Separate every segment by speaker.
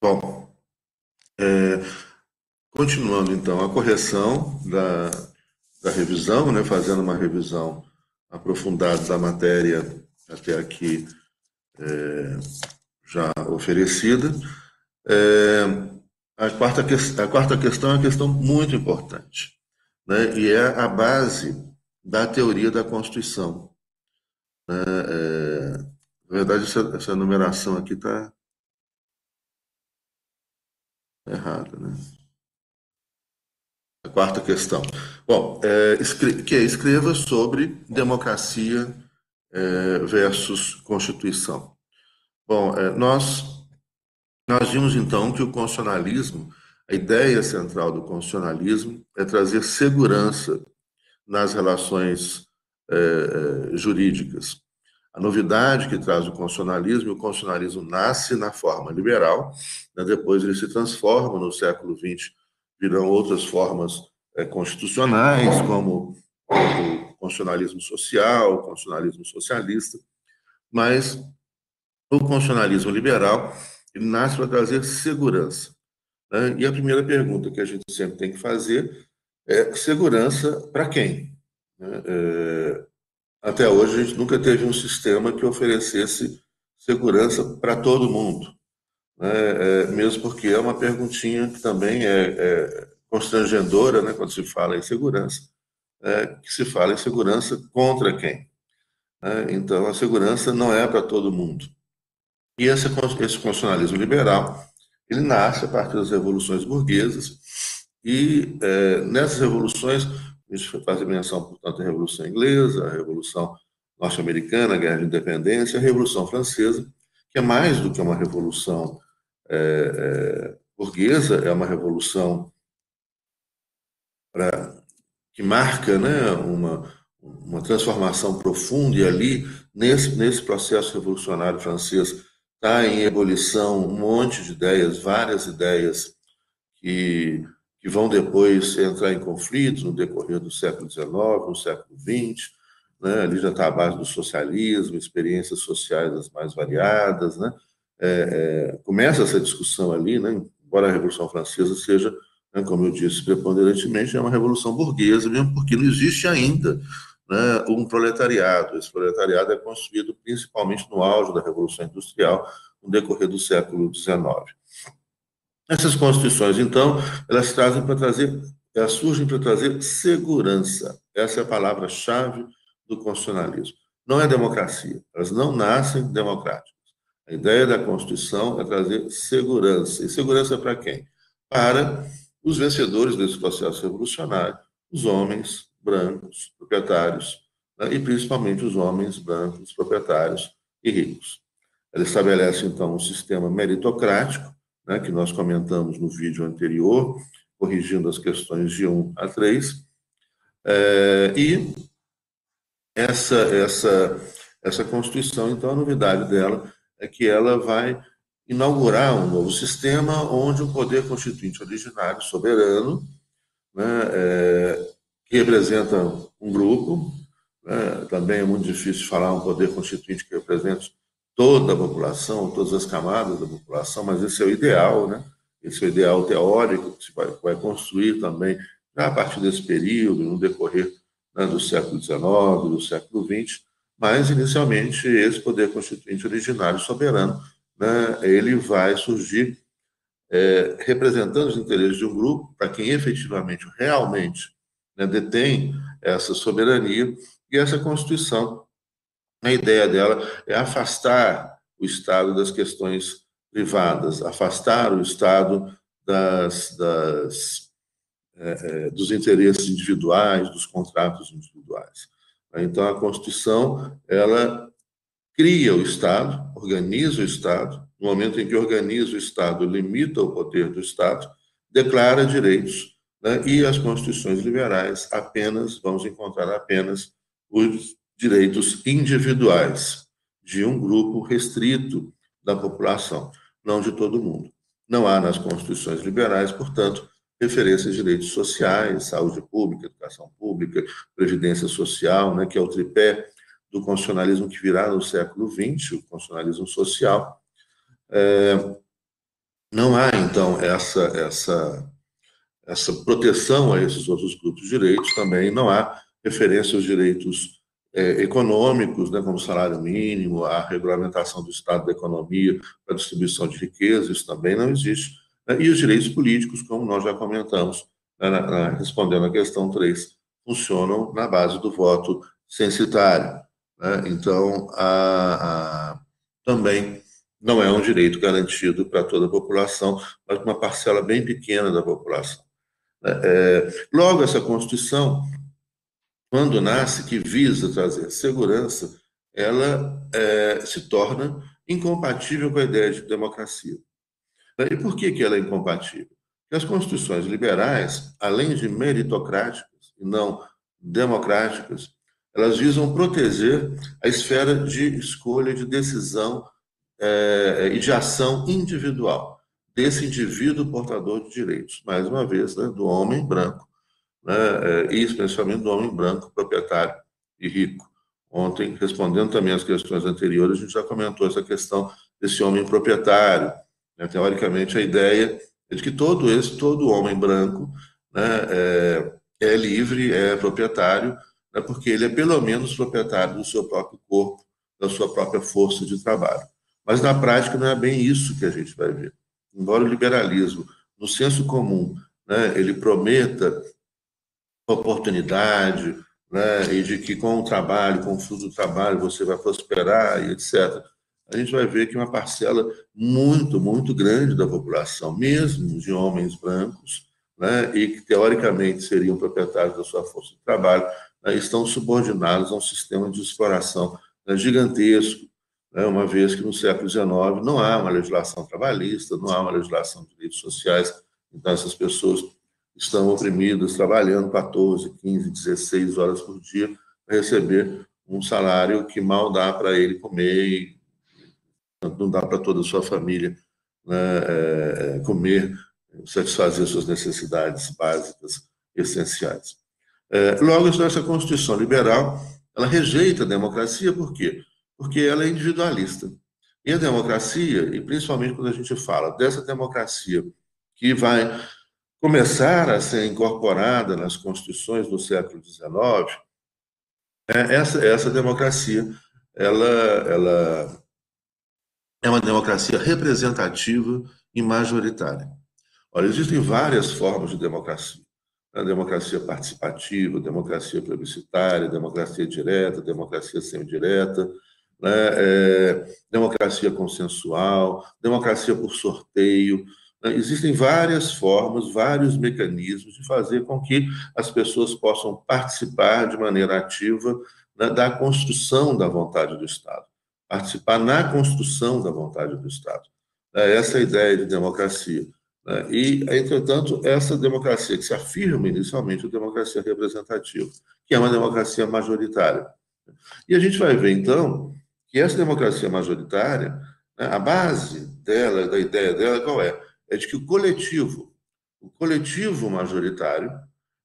Speaker 1: Bom, é, continuando então a correção da revisão, né, fazendo uma revisão aprofundada da matéria até aqui já oferecida. É, a quarta questão é uma questão muito importante, né, e é a base da teoria da Constituição. Na verdade, essa numeração aqui está errada, né? A quarta questão. Bom, que é escreva sobre democracia versus Constituição. Bom, nós vimos então que o constitucionalismo, a ideia central do constitucionalismo é trazer segurança nas relações jurídicas. A novidade que traz o constitucionalismo nasce na forma liberal, né, depois ele se transforma no século XX, virão outras formas constitucionais, como o constitucionalismo social, o constitucionalismo socialista, mas o constitucionalismo liberal ele nasce para trazer segurança, né? E a primeira pergunta que a gente sempre tem que fazer é segurança para quem? Né? Até hoje a gente nunca teve um sistema que oferecesse segurança para todo mundo, né? Mesmo porque é uma perguntinha que também é constrangedora, né, quando se fala em segurança, que se fala em segurança contra quem? Né? Então a segurança não é para todo mundo. E esse constitucionalismo liberal, ele nasce a partir das revoluções burguesas e nessas revoluções, a gente faz menção, portanto, à Revolução Inglesa, a Revolução Norte-Americana, a Guerra de Independência, a Revolução Francesa, que é mais do que uma revolução burguesa, é uma revolução que marca, né, uma transformação profunda, e ali, nesse processo revolucionário francês, está em ebulição um monte de ideias, várias ideias que vão depois entrar em conflito no decorrer do século XIX, no século XX, né? Ali já está a base do socialismo, experiências sociais as mais variadas, né? Começa essa discussão ali, né? Embora a Revolução Francesa seja, né, como eu disse, preponderantemente é uma revolução burguesa, mesmo porque não existe ainda, né, um proletariado. Esse proletariado é construído principalmente no auge da Revolução Industrial, no decorrer do século XIX. Essas constituições, então, elas surgem para trazer segurança. Essa é a palavra-chave do constitucionalismo. Não é democracia, elas não nascem democráticas. A ideia da Constituição é trazer segurança. E segurança para quem? Para os vencedores desse processo revolucionário, os homens brancos, proprietários, né, e principalmente os homens brancos, proprietários e ricos. Ela estabelece, então, um sistema meritocrático, né, que nós comentamos no vídeo anterior, corrigindo as questões de 1 a 3. E essa Constituição, então, a novidade dela é que ela vai inaugurar um novo sistema onde o poder constituinte originário, soberano, né, que representa um grupo, né, também é muito difícil falar um poder constituinte que represente toda a população, todas as camadas da população, mas esse é o ideal, né? Esse é o ideal teórico que se vai construir também já a partir desse período, no decorrer, né, do século XIX, do século XX, mas inicialmente esse poder constituinte originário soberano, né, ele vai surgir representando os interesses de um grupo para quem efetivamente, realmente, né, detém essa soberania, e essa Constituição, a ideia dela é afastar o Estado das questões privadas, afastar o Estado dos interesses individuais, dos contratos individuais. Então, a Constituição, ela cria o Estado, organiza o Estado. No momento em que organiza o Estado, limita o poder do Estado, declara direitos, né? E as constituições liberais vamos encontrar apenas os direitos individuais de um grupo restrito da população, não de todo mundo. Não há nas constituições liberais, portanto, referências a direitos sociais, saúde pública, educação pública, previdência social, né, que é o tripé do constitucionalismo que virá no século XX, o constitucionalismo social. Não há, então, essa proteção a esses outros grupos de direitos, também não há referência aos direitos econômicos, né, como salário mínimo, a regulamentação do estado da economia para a distribuição de riqueza, isso também não existe. Né, e os direitos políticos, como nós já comentamos, né, respondendo à questão 3, funcionam na base do voto censitário. Né, então, também não é um direito garantido para toda a população, mas uma parcela bem pequena da população. Logo, essa Constituição, quando nasce, que visa trazer segurança, ela se torna incompatível com a ideia de democracia. E por que ela é incompatível? Porque as constituições liberais, além de meritocráticas e não democráticas, elas visam proteger a esfera de escolha, de decisão e de ação individual desse indivíduo portador de direitos, mais uma vez, né, do homem branco, né, e especialmente do homem branco proprietário e rico. Ontem, respondendo também às questões anteriores, a gente já comentou essa questão desse homem proprietário. Né? Teoricamente, a ideia é de que todo homem branco, né, é livre, é proprietário, né, porque ele é pelo menos proprietário do seu próprio corpo, da sua própria força de trabalho. Mas na prática não é bem isso que a gente vai ver. Embora o liberalismo, no senso comum, né, ele prometa oportunidade, né, e de que com o trabalho, com o fruto do trabalho, você vai prosperar e etc. A gente vai ver que uma parcela muito, muito grande da população, mesmo de homens brancos, né, e que teoricamente seriam proprietários da sua força de trabalho, né, estão subordinados a um sistema de exploração, né, gigantesco, né, uma vez que no século XIX não há uma legislação trabalhista, não há uma legislação de direitos sociais, então essas pessoas estão oprimidas, trabalhando 14, 15, 16 horas por dia para receber um salário que mal dá para ele comer e não dá para toda a sua família, né, comer, satisfazer suas necessidades básicas, essenciais. Logo, essa Constituição liberal, ela rejeita a democracia, por quê? Porque ela é individualista. E a democracia, e principalmente quando a gente fala dessa democracia que vai começar a ser incorporada nas constituições do século XIX, essa democracia ela é uma democracia representativa e majoritária. Olha, existem várias formas de democracia. A democracia participativa, democracia plebiscitária, democracia direta, democracia semidireta, né? Democracia consensual, democracia por sorteio. Né? Existem várias formas, vários mecanismos de fazer com que as pessoas possam participar de maneira ativa, né, da construção da vontade do Estado, participar na construção da vontade do Estado. Essa é a ideia de democracia. Né? E, entretanto, essa democracia que se afirma inicialmente a democracia representativa, que é uma democracia majoritária. E a gente vai ver, então, que essa democracia majoritária, né, a base dela, da ideia dela, qual é? É de que o coletivo majoritário,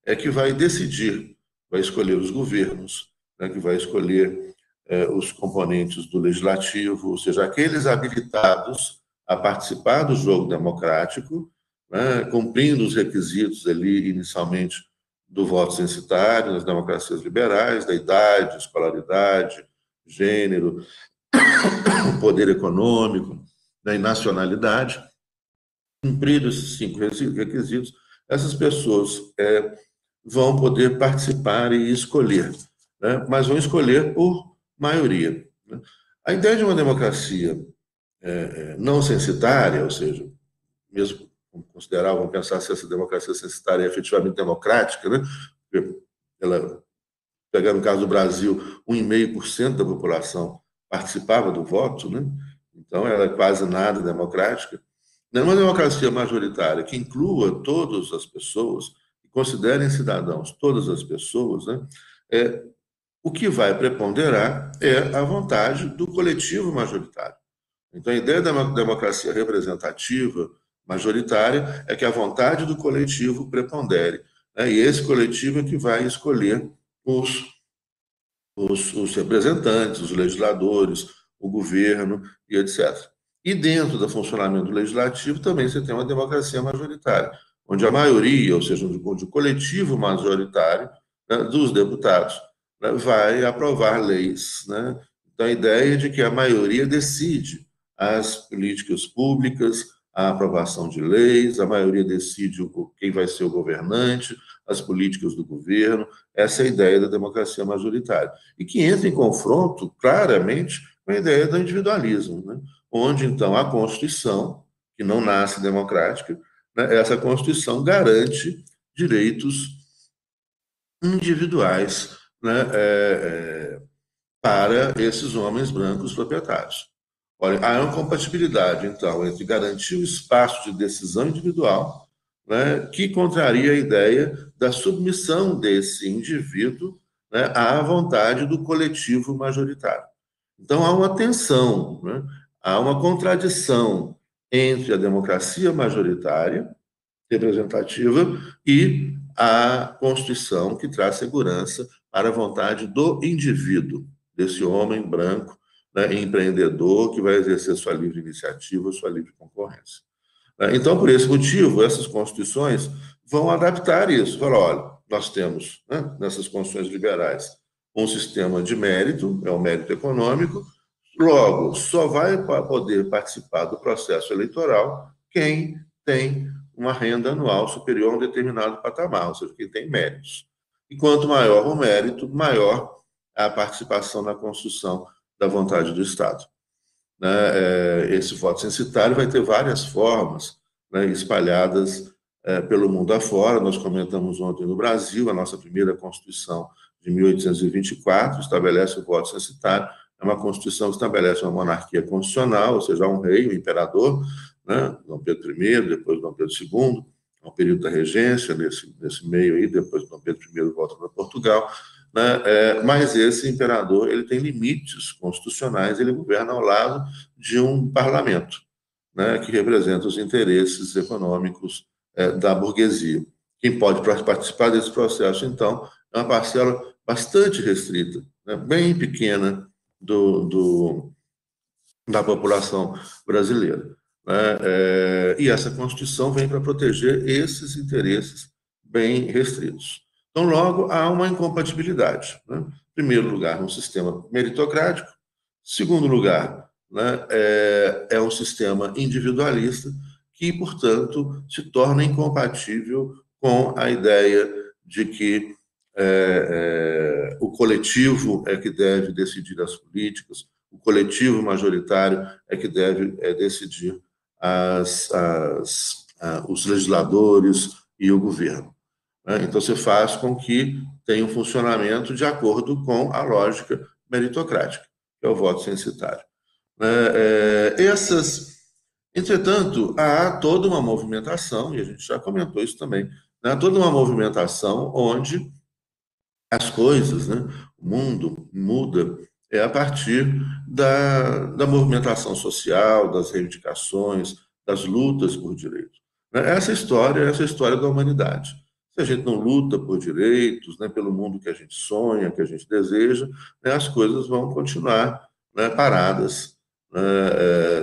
Speaker 1: é que vai decidir, vai escolher os governos, né, que vai escolher os componentes do legislativo, ou seja, aqueles habilitados a participar do jogo democrático, né, cumprindo os requisitos ali inicialmente do voto censitário nas democracias liberais, da idade, escolaridade, gênero, poder econômico, né, e nacionalidade. Cumpridos esses 5 requisitos, essas pessoas vão poder participar e escolher, né, mas vão escolher por maioria. Né. A ideia de uma democracia não censitária, ou seja, mesmo considerar, vamos pensar se essa democracia censitária é efetivamente democrática, né? Ela, pegar no caso do Brasil, 1,5% da população participava do voto, né? Então ela é quase nada democrática. Não é uma democracia majoritária que inclua todas as pessoas, que considerem cidadãos todas as pessoas, né? O que vai preponderar é a vontade do coletivo majoritário. Então, a ideia da democracia representativa, majoritária, é que a vontade do coletivo prepondere. Né? E esse coletivo é que vai escolher os representantes, os legisladores, o governo e etc. E dentro do funcionamento legislativo também você tem uma democracia majoritária, onde a maioria, ou seja, onde o coletivo majoritário, né, dos deputados, né, vai aprovar leis, né? Então, a ideia é de que a maioria decide as políticas públicas, a aprovação de leis, a maioria decide quem vai ser o governante, as políticas do governo. Essa é a ideia da democracia majoritária. E que entra em confronto, claramente, com a ideia do individualismo, né? Onde, então, a Constituição, que não nasce democrática, né, essa Constituição garante direitos individuais, né, para esses homens brancos proprietários. Olha, há uma compatibilidade, então, entre garantir o espaço de decisão individual, né, que contraria a ideia da submissão desse indivíduo, né, à vontade do coletivo majoritário. Então, há uma tensão, né, há uma contradição entre a democracia majoritária, representativa, e a Constituição, que traz segurança para a vontade do indivíduo, desse homem branco, né, empreendedor, que vai exercer sua livre iniciativa, sua livre concorrência. Então, por esse motivo, essas constituições vão adaptar isso. Falar, olha, nós temos, né, nessas constituições liberais, um sistema de mérito, é o mérito econômico, logo, só vai poder participar do processo eleitoral quem tem uma renda anual superior a um determinado patamar, ou seja, quem tem méritos. E quanto maior o mérito, maior a participação na construção da vontade do Estado. Né? Esse voto censitário vai ter várias formas, né, espalhadas pelo mundo afora. Nós comentamos ontem no Brasil, a nossa primeira Constituição de 1824 estabelece o voto censitário. É uma Constituição que estabelece uma monarquia constitucional, ou seja, um rei, um imperador, né, Dom Pedro I, depois Dom Pedro II, um período da regência, nesse meio aí, depois Dom Pedro I volta para Portugal, né? Mas esse imperador ele tem limites constitucionais, ele governa ao lado de um parlamento, né, que representa os interesses econômicos da burguesia. Quem pode participar desse processo, então, é uma parcela bastante restrita, né, bem pequena da população brasileira. Né? E essa Constituição vem para proteger esses interesses bem restritos. Então, logo, há uma incompatibilidade. Né? Em primeiro lugar, um sistema meritocrático. Em segundo lugar, né, é um sistema individualista que, portanto, se torna incompatível com a ideia de que o coletivo é que deve decidir as políticas, o coletivo majoritário é que deve decidir os legisladores e o governo. Né? Então, você faz com que tenha um funcionamento de acordo com a lógica meritocrática, que é o voto censitário. Entretanto, há toda uma movimentação, e a gente já comentou isso também, né? Toda uma movimentação onde as coisas, né? O mundo muda a partir da movimentação social, das reivindicações, das lutas por direitos. Essa é a história da humanidade. Se a gente não luta por direitos, né, pelo mundo que a gente sonha, que a gente deseja, né, as coisas vão continuar, né, paradas.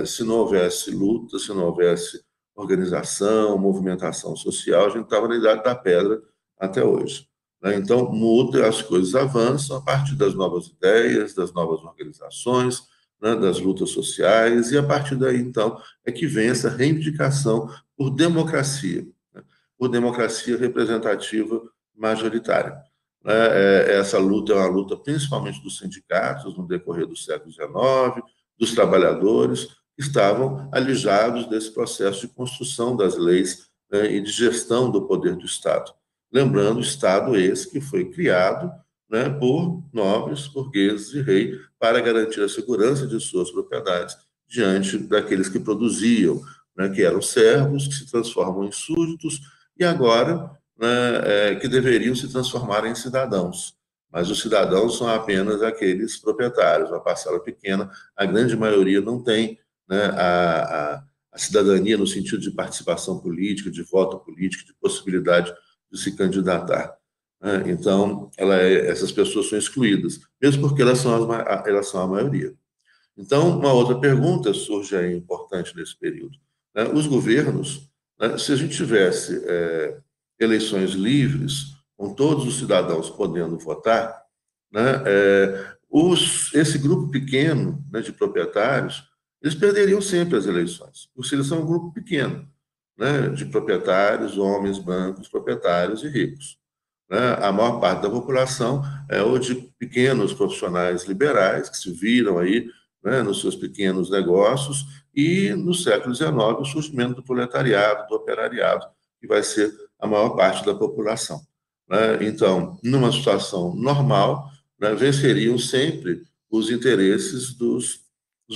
Speaker 1: Se não houvesse luta, se não houvesse organização, movimentação social, a gente estava na Idade da Pedra até hoje. Então, muda, as coisas avançam a partir das novas ideias, das novas organizações, né, das lutas sociais, e a partir daí, então, é que vem essa reivindicação por democracia, né, por democracia representativa majoritária. Essa luta é uma luta principalmente dos sindicatos, no decorrer do século XIX, dos trabalhadores, que estavam alijados desse processo de construção das leis, né, e de gestão do poder do Estado. Lembrando, o Estado esse que foi criado, né, por nobres, burgueses e rei para garantir a segurança de suas propriedades diante daqueles que produziam, né, que eram servos, que se transformam em súditos e agora, né, que deveriam se transformar em cidadãos. Mas os cidadãos são apenas aqueles proprietários, uma parcela pequena, a grande maioria não tem, né, a cidadania no sentido de participação política, de voto político, de possibilidade de se candidatar. Então, essas pessoas são excluídas, mesmo porque elas são a maioria. Então, uma outra pergunta surge aí importante nesse período, né? Os governos, né, se a gente tivesse eleições livres, com todos os cidadãos podendo votar, né, esse grupo pequeno, né, de proprietários, eles perderiam sempre as eleições, porque eles são um grupo pequeno, né, de proprietários, homens brancos, proprietários e ricos, né? A maior parte da população é ou de pequenos profissionais liberais que se viram aí, né, nos seus pequenos negócios, e no século XIX o surgimento do proletariado, do operariado, que vai ser a maior parte da população, né? Então, numa situação normal, né, venceriam sempre os interesses dos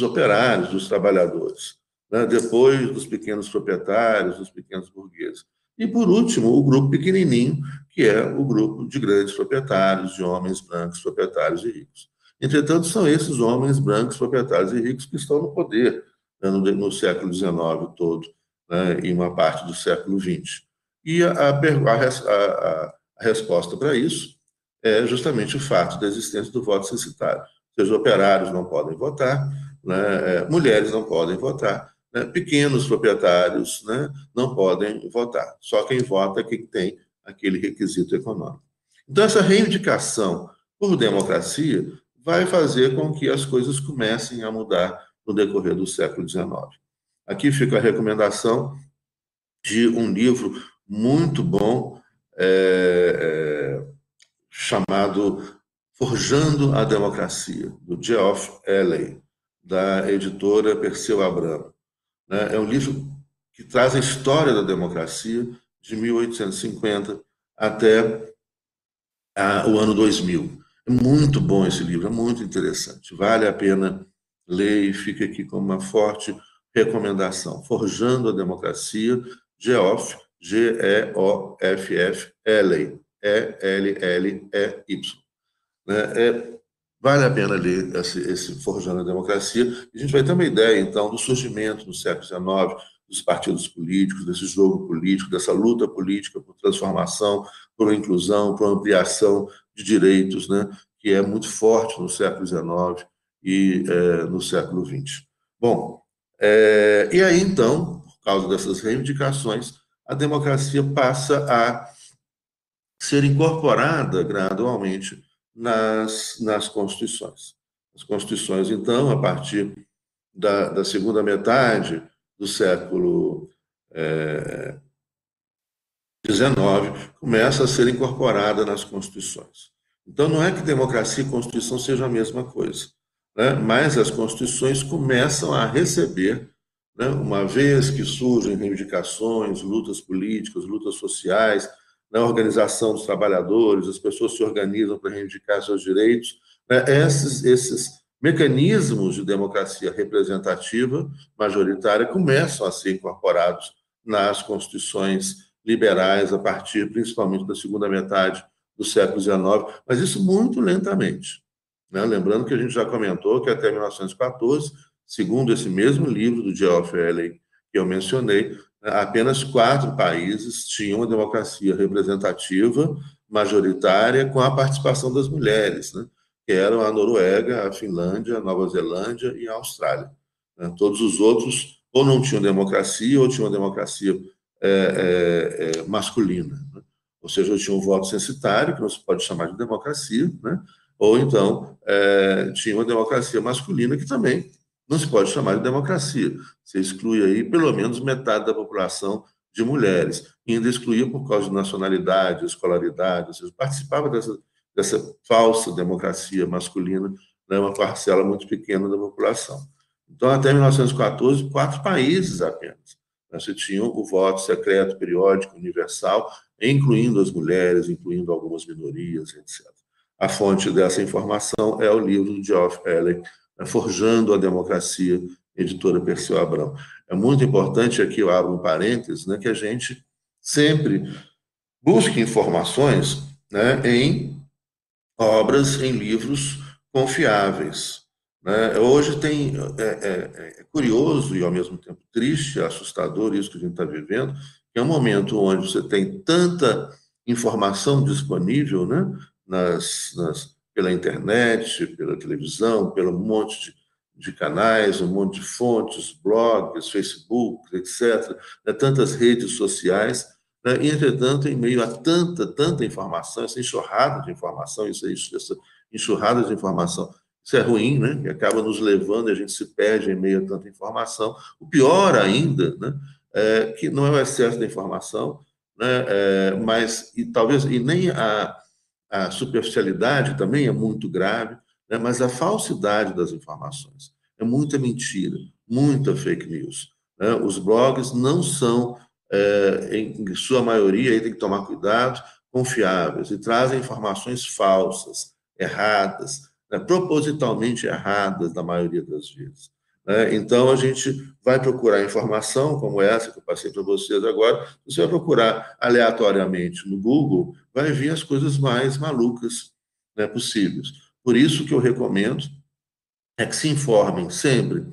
Speaker 1: operários, dos trabalhadores, né? Depois dos pequenos proprietários, dos pequenos burgueses. E, por último, o grupo pequenininho, que é o grupo de grandes proprietários, de homens brancos, proprietários e ricos. Entretanto, são esses homens brancos, proprietários e ricos que estão no poder, né, no século XIX todo, né, e uma parte do século XX. E a resposta para isso é justamente o fato da existência do voto censitário. Ou seja, operários não podem votar, né, mulheres não podem votar, né, pequenos proprietários, né, não podem votar. Só quem vota é quem tem aquele requisito econômico. Então, essa reivindicação por democracia vai fazer com que as coisas comecem a mudar no decorrer do século XIX. Aqui fica a recomendação de um livro muito bom, chamado Forjando a Democracia, do Geoff Eley, da editora Perseu Abramo, né? É um livro que traz a história da democracia de 1850 até o ano 2000. É muito bom esse livro, é muito interessante. Vale a pena ler e fica aqui como uma forte recomendação. Forjando a Democracia, Geoff, Geoff, Eley, Elley. Né? Vale a pena ler esse Forjando a Democracia. A gente vai ter uma ideia, então, do surgimento no século XIX dos partidos políticos, desse jogo político, dessa luta política por transformação, por inclusão, por ampliação de direitos, né, que é muito forte no século XIX e no século XX. Bom, e aí, então, por causa dessas reivindicações, a democracia passa a ser incorporada gradualmente nas constituições. As constituições, então, a partir da segunda metade do século XIX, começa a ser incorporada nas constituições. Então, não é que democracia e constituição sejam a mesma coisa, né? Mas as constituições começam a receber, né, uma vez que surgem reivindicações, lutas políticas, lutas sociais, na organização dos trabalhadores, as pessoas se organizam para reivindicar seus direitos, né? Esses mecanismos de democracia representativa majoritária começam a ser incorporados nas constituições liberais a partir principalmente da segunda metade do século XIX, mas isso muito lentamente, né? Lembrando que a gente já comentou que até 1914, segundo esse mesmo livro do Geoff Eley que eu mencionei, apenas 4 países tinham uma democracia representativa, majoritária, com a participação das mulheres, né? Que eram a Noruega, a Finlândia, a Nova Zelândia e a Austrália. Todos os outros ou não tinham democracia ou tinham uma democracia masculina, né? Ou seja, tinha um voto censitário, que não se pode chamar de democracia, né? Ou então tinha uma democracia masculina, que também não se pode chamar de democracia. Você exclui aí pelo menos metade da população de mulheres, e ainda excluía por causa de nacionalidade, escolaridade, ou seja, participava dessa falsa democracia masculina, né, uma parcela muito pequena da população. Então, até 1914, 4 países apenas. Você tinha o voto secreto, periódico, universal, incluindo as mulheres, incluindo algumas minorias, etc. A fonte dessa informação é o livro de Geoff Eley, Forjando a Democracia, editora Perseu Abramo. É muito importante, aqui eu abro um parênteses, né, que a gente sempre busque informações, né, em obras, em livros confiáveis, né? Hoje é curioso e, ao mesmo tempo, triste, assustador isso que a gente está vivendo, que é um momento onde você tem tanta informação disponível, né, pela internet, pela televisão, pelo monte de canais, um monte de fontes, blogs, Facebook, etc., né, tantas redes sociais, né, e, entretanto, em meio a tanta informação, essa enxurrada de informação, essa enxurrada de informação, isso é ruim, né, que acaba nos levando, e a gente se perde em meio a tanta informação. O pior ainda, né, é que não é o excesso da informação, né, mas e talvez e nem a superficialidade também é muito grave, né, mas a falsidade das informações. É muita mentira, muita fake news. Né? Os blogs não são, em sua maioria, aí tem que tomar cuidado, confiáveis, e trazem informações falsas, erradas, né, propositalmente erradas, na maioria das vezes. Né? Então, a gente vai procurar informação como essa que eu passei para vocês agora. Você vai procurar aleatoriamente no Google, vai vir as coisas mais malucas, né, possíveis. Por isso que eu recomendo é que se informem sempre,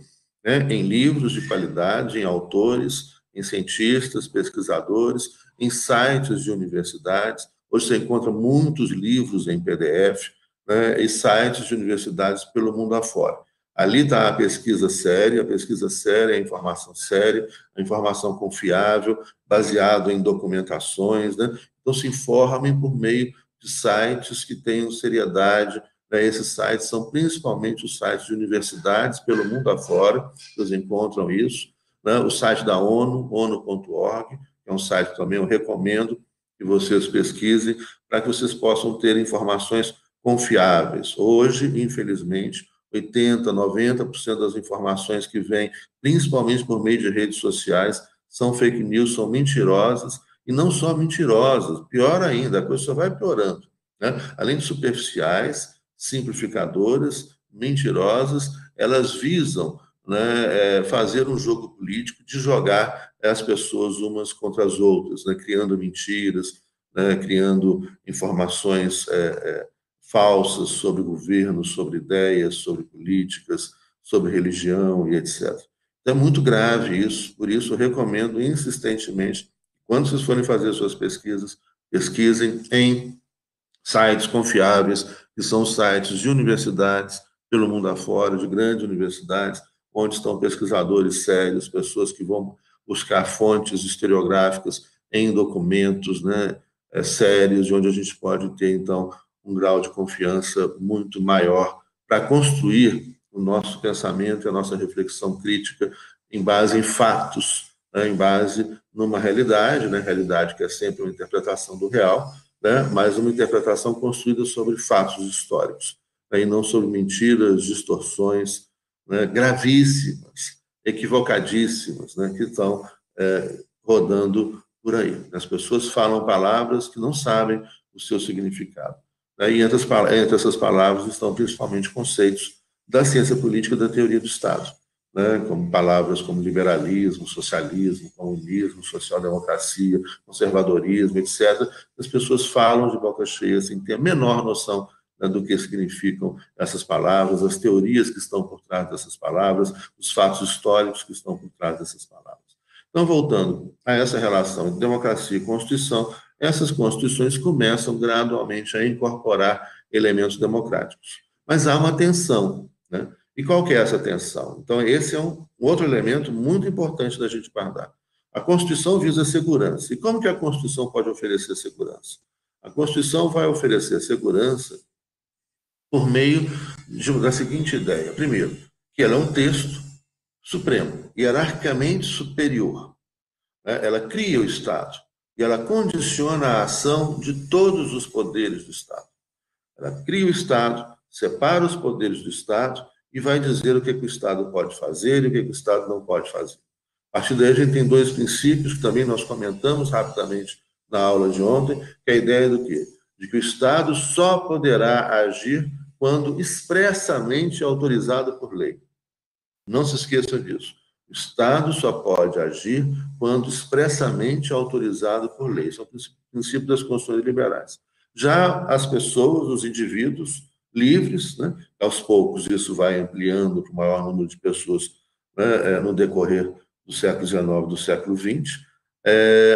Speaker 1: né, em livros de qualidade, em autores, em cientistas, pesquisadores, em sites de universidades. Hoje você encontra muitos livros em PDF, né, e sites de universidades pelo mundo afora. Ali está a pesquisa séria, a informação confiável, baseado em documentações, né? Então se informem por meio de sites que tenham seriedade, né? Esses sites são principalmente os sites de universidades pelo mundo afora, vocês encontram isso, né? O site da ONU, onu.org, que é um site que também eu recomendo que vocês pesquisem, para que vocês possam ter informações confiáveis. Hoje, infelizmente, 80%, 90% das informações que vêm, principalmente por meio de redes sociais, são fake news, são mentirosas, e não só mentirosas, pior ainda, a coisa só vai piorando, né? Além de superficiais, simplificadoras, mentirosas, elas visam, né, fazer um jogo político de jogar as pessoas umas contra as outras, né, criando mentiras, né, criando informações falsas sobre governos, sobre ideias, sobre políticas, sobre religião e etc. Então, é muito grave isso, por isso eu recomendo insistentemente, quando vocês forem fazer suas pesquisas, pesquisem em sites confiáveis, que são sites de universidades pelo mundo afora, de grandes universidades, onde estão pesquisadores sérios, pessoas que vão buscar fontes historiográficas em documentos, né, sérios, de onde a gente pode ter, então, um grau de confiança muito maior para construir o nosso pensamento e a nossa reflexão crítica em base em fatos, né, em base numa realidade, né, realidade que é sempre uma interpretação do real, né, mas uma interpretação construída sobre fatos históricos, né, e não sobre mentiras, distorções, né, gravíssimas, equivocadíssimas, né, que estão rodando por aí. As pessoas falam palavras que não sabem o seu significado. Né, e entre essas palavras estão principalmente conceitos da ciência política, da teoria do Estado, né, como palavras como liberalismo, socialismo, comunismo, social-democracia, conservadorismo, etc. As pessoas falam de boca cheia sem ter a menor noção, né, do que significam essas palavras, as teorias que estão por trás dessas palavras, os fatos históricos que estão por trás dessas palavras. Então, voltando a essa relação entre democracia e Constituição, essas constituições começam gradualmente a incorporar elementos democráticos. Mas há uma tensão, né? E qual que é essa tensão? Então, esse é um outro elemento muito importante da gente guardar. A Constituição visa segurança. E como que a Constituição pode oferecer segurança? A Constituição vai oferecer segurança por meio da seguinte ideia. Primeiro, que ela é um texto supremo, hierarquicamente superior. Ela cria o Estado e ela condiciona a ação de todos os poderes do Estado. Ela cria o Estado, separa os poderes do Estado e vai dizer o que o Estado pode fazer e o que o Estado não pode fazer. A partir daí, a gente tem dois princípios que também nós comentamos rapidamente na aula de ontem, que é a ideia do quê? De que o Estado só poderá agir quando expressamente autorizado por lei. Não se esqueça disso. O Estado só pode agir quando expressamente autorizado por lei. Isso é o princípio das constituições liberais. Já as pessoas, os indivíduos livres, né, aos poucos isso vai ampliando para o maior número de pessoas, né, no decorrer do século XIX, do século XX,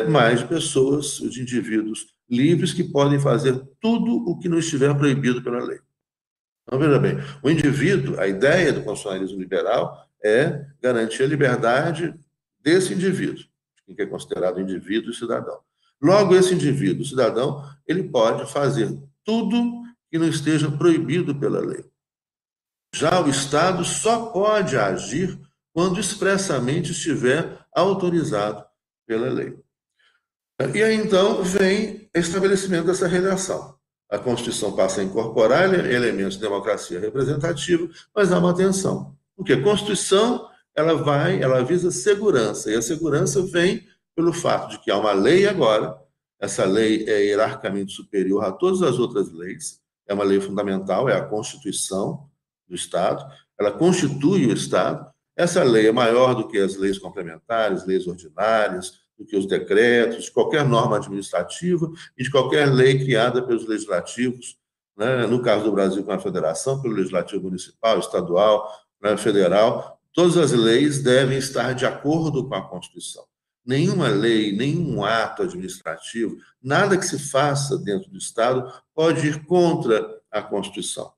Speaker 1: mais pessoas, os indivíduos livres que podem fazer tudo o que não estiver proibido pela lei. Então, veja bem, o indivíduo, a ideia do constitucionalismo liberal é garantir a liberdade desse indivíduo, que é considerado indivíduo e cidadão. Logo, esse indivíduo, cidadão, ele pode fazer tudo que não esteja proibido pela lei. Já o Estado só pode agir quando expressamente estiver autorizado pela lei. E aí, então, vem o estabelecimento dessa relação. A Constituição passa a incorporar elementos de democracia representativa, mas há uma tensão. Porque a Constituição, ela visa segurança, e a segurança vem pelo fato de que há uma lei agora, essa lei é hierarquicamente superior a todas as outras leis, é uma lei fundamental, é a Constituição do Estado, ela constitui o Estado, essa lei é maior do que as leis complementares, leis ordinárias, do que os decretos, de qualquer norma administrativa e de qualquer lei criada pelos legislativos, né? No caso do Brasil, com a federação, pelo legislativo municipal, estadual, né, federal, todas as leis devem estar de acordo com a Constituição. Nenhuma lei, nenhum ato administrativo, nada que se faça dentro do Estado pode ir contra a Constituição.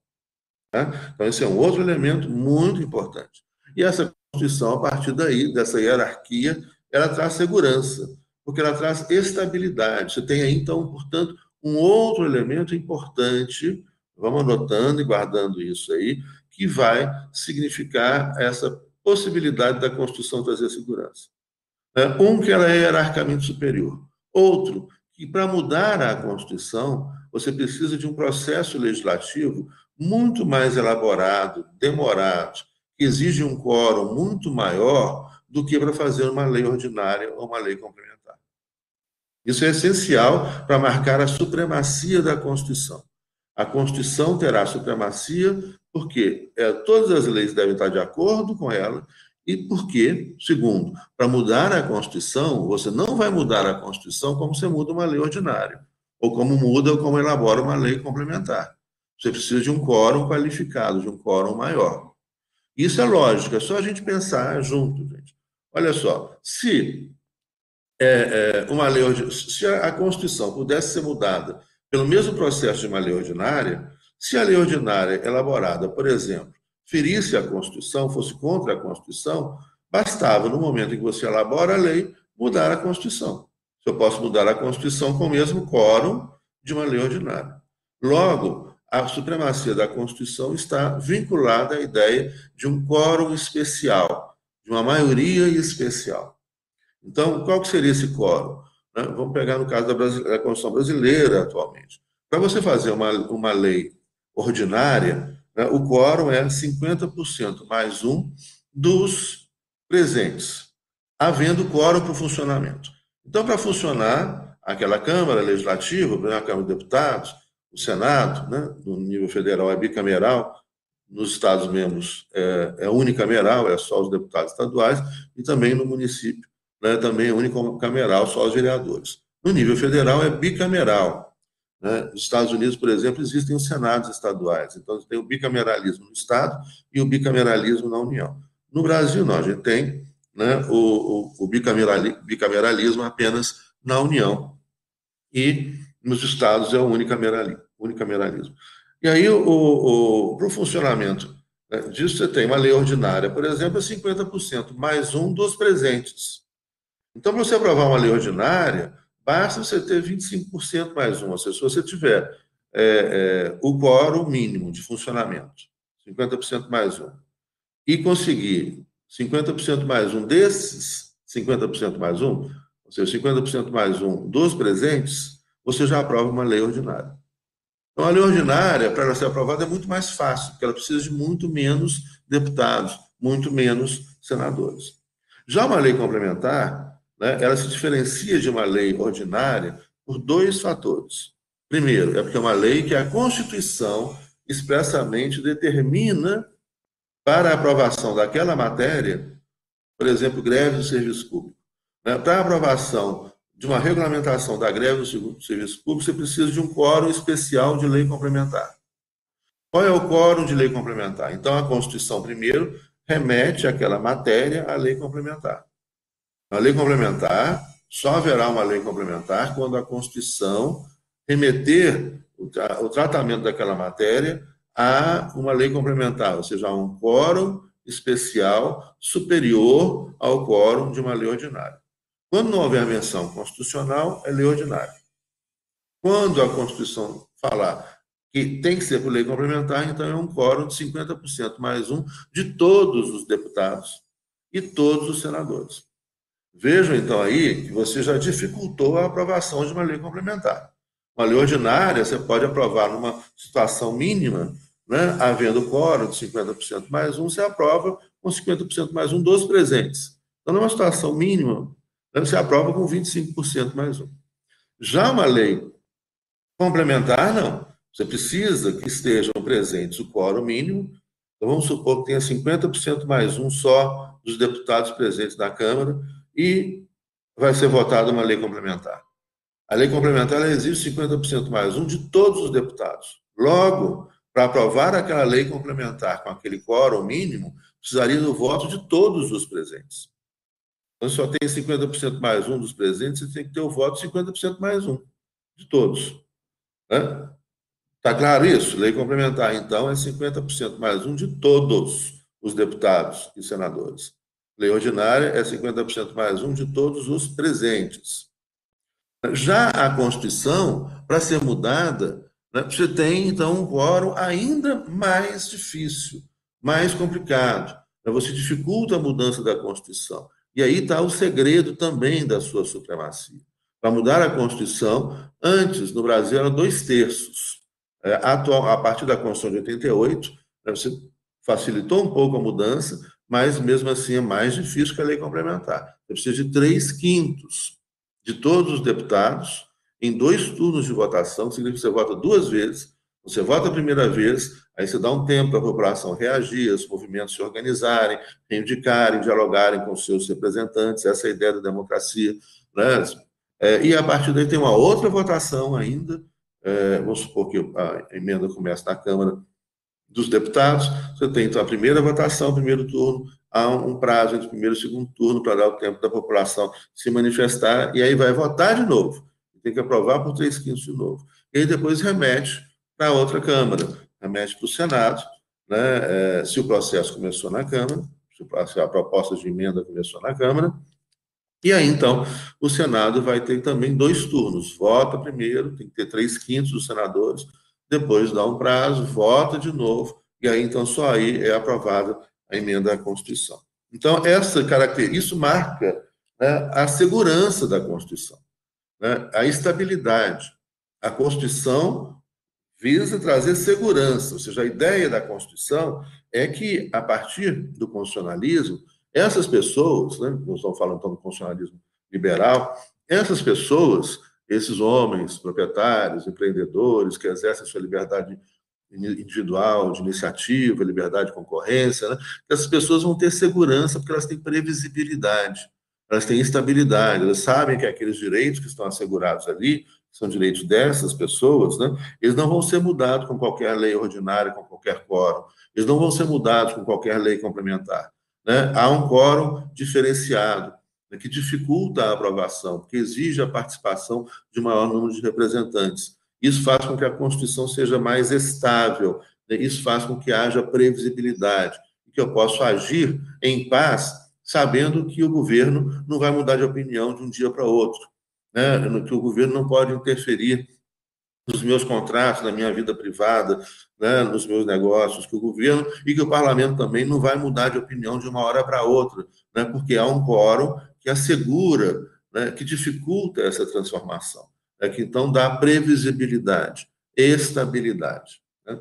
Speaker 1: Né? Então, esse é um outro elemento muito importante. E essa Constituição, a partir daí, dessa hierarquia, ela traz segurança, porque ela traz estabilidade. Você tem aí, então, portanto, um outro elemento importante, vamos anotando e guardando isso aí, que vai significar essa possibilidade da Constituição trazer segurança. Um, que ela é hierarquicamente superior. Outro, que para mudar a Constituição, você precisa de um processo legislativo muito mais elaborado, demorado, que exige um quórum muito maior do que para fazer uma lei ordinária ou uma lei complementar. Isso é essencial para marcar a supremacia da Constituição. A Constituição terá supremacia porque todas as leis devem estar de acordo com ela e porque, segundo, para mudar a Constituição, você não vai mudar a Constituição como você muda uma lei ordinária, ou como muda ou como elabora uma lei complementar. Você precisa de um quórum qualificado, de um quórum maior. Isso é lógico, é só a gente pensar junto, gente. Olha só, se se a Constituição pudesse ser mudada pelo mesmo processo de uma lei ordinária, se a lei ordinária elaborada, por exemplo, ferisse a Constituição, fosse contra a Constituição, bastava, no momento em que você elabora a lei, mudar a Constituição. Eu posso mudar a Constituição com o mesmo quórum de uma lei ordinária. Logo, a supremacia da Constituição está vinculada à ideia de um quórum especial, de uma maioria especial. Então, qual que seria esse quórum? Vamos pegar no caso da Constituição brasileira atualmente. Para você fazer uma lei ordinária, o quórum é 50% mais um dos presentes, havendo quórum para o funcionamento. Então, para funcionar, aquela Câmara Legislativa, a Câmara de Deputados, o Senado, né, no nível federal é bicameral, nos Estados-membros é unicameral, é só os deputados estaduais, e também no município, né, também é unicameral, só os vereadores. No nível federal é bicameral. Né? Nos Estados Unidos, por exemplo, existem os senados estaduais, então tem o bicameralismo no Estado e o bicameralismo na União. No Brasil, não, a gente tem, né, o bicameralismo apenas na União, e nos estados é o unicameralismo. E aí, para o funcionamento, né, disso, você tem uma lei ordinária, por exemplo, é 50% mais um dos presentes. Então, para você aprovar uma lei ordinária, basta você ter 25% mais um. Ou seja, se você tiver o quórum mínimo de funcionamento, 50% mais um, e conseguir 50% mais um desses 50% mais um, ou seja, 50% mais um dos presentes, você já aprova uma lei ordinária. Então, a lei ordinária, para ela ser aprovada, é muito mais fácil, porque ela precisa de muito menos deputados, muito menos senadores. Já uma lei complementar, né, ela se diferencia de uma lei ordinária por dois fatores. Primeiro, é porque é uma lei que a Constituição expressamente determina para a aprovação daquela matéria, por exemplo, greve do serviço público. Né, para a aprovação de uma regulamentação da greve do serviço público, você precisa de um quórum especial de lei complementar. Qual é o quórum de lei complementar? Então, a Constituição, primeiro, remete aquela matéria à lei complementar. A lei complementar, só haverá uma lei complementar quando a Constituição remeter o tratamento daquela matéria há uma lei complementar, ou seja, há um quórum especial superior ao quórum de uma lei ordinária. Quando não houver menção constitucional, é lei ordinária. Quando a Constituição falar que tem que ser por lei complementar, então é um quórum de 50% mais um de todos os deputados e todos os senadores. Vejam, então, aí que você já dificultou a aprovação de uma lei complementar. Uma lei ordinária, você pode aprovar numa situação mínima, né, havendo quórum de 50% mais um, você aprova com 50% mais um dos presentes. Então, numa situação mínima, né, você aprova com 25% mais um. Já uma lei complementar, não. Você precisa que estejam presentes o quórum mínimo. Então, vamos supor que tenha 50% mais um só dos deputados presentes na Câmara e vai ser votada uma lei complementar. A lei complementar ela exige 50% mais um de todos os deputados. Logo, para aprovar aquela lei complementar com aquele quórum mínimo, precisaria do voto de todos os presentes. Então, se só tem 50% mais um dos presentes, você tem que ter o voto de 50% mais um de todos. Né? Está claro isso? Lei complementar, então, é 50% mais um de todos os deputados e senadores. Lei ordinária é 50% mais um de todos os presentes. Já a Constituição, para ser mudada, né, você tem, então, um quórum ainda mais difícil, mais complicado. Você dificulta a mudança da Constituição. E aí está o segredo também da sua supremacia. Para mudar a Constituição, antes, no Brasil, eram 2/3. Atual, a partir da Constituição de 88, né, você facilitou um pouco a mudança, mas, mesmo assim, é mais difícil que a lei complementar. Você precisa de 3/5 de todos os deputados em 2 turnos de votação, significa que você vota 2 vezes. Você vota a primeira vez, aí você dá um tempo para a população reagir, os movimentos se organizarem, reivindicarem, dialogarem com seus representantes, essa é a ideia da democracia. Né? E a partir daí tem uma outra votação ainda, vamos supor que a emenda começa na Câmara dos Deputados, você tem então a primeira votação, primeiro turno, há um prazo entre o primeiro e o segundo turno para dar o tempo da população se manifestar, e aí vai votar de novo. Tem que aprovar por 3/5 de novo. E aí depois remete para a outra Câmara, remete para o Senado, né, se o processo começou na Câmara, se a proposta de emenda começou na Câmara, e aí, então, o Senado vai ter também 2 turnos. Vota primeiro, tem que ter 3/5 dos senadores, depois dá um prazo, vota de novo, e aí, então, só aí é aprovada a emenda à Constituição. Então, essa característica, isso marca, né, a segurança da Constituição, né, a estabilidade. A Constituição visa trazer segurança, ou seja, a ideia da Constituição é que, a partir do constitucionalismo, essas pessoas, né, nós estamos falando então do constitucionalismo liberal, essas pessoas, esses homens, proprietários, empreendedores, que exercem sua liberdade individual, de iniciativa, liberdade de concorrência, né, que essas pessoas vão ter segurança porque elas têm previsibilidade, elas têm estabilidade, elas sabem que aqueles direitos que estão assegurados ali são direitos dessas pessoas, né, eles não vão ser mudados com qualquer lei ordinária, com qualquer quórum, eles não vão ser mudados com qualquer lei complementar. Né? Há um quórum diferenciado, né, que dificulta a aprovação, porque exige a participação de maior número de representantes. Isso faz com que a Constituição seja mais estável, né? Isso faz com que haja previsibilidade, que eu possa agir em paz, sabendo que o governo não vai mudar de opinião de um dia para outro, né? Que o governo não pode interferir nos meus contratos, na minha vida privada, né, nos meus negócios, que o governo e que o parlamento também não vai mudar de opinião de uma hora para outra, né, porque há um quórum que assegura, né, que dificulta essa transformação, né, que então dá previsibilidade, estabilidade. Né?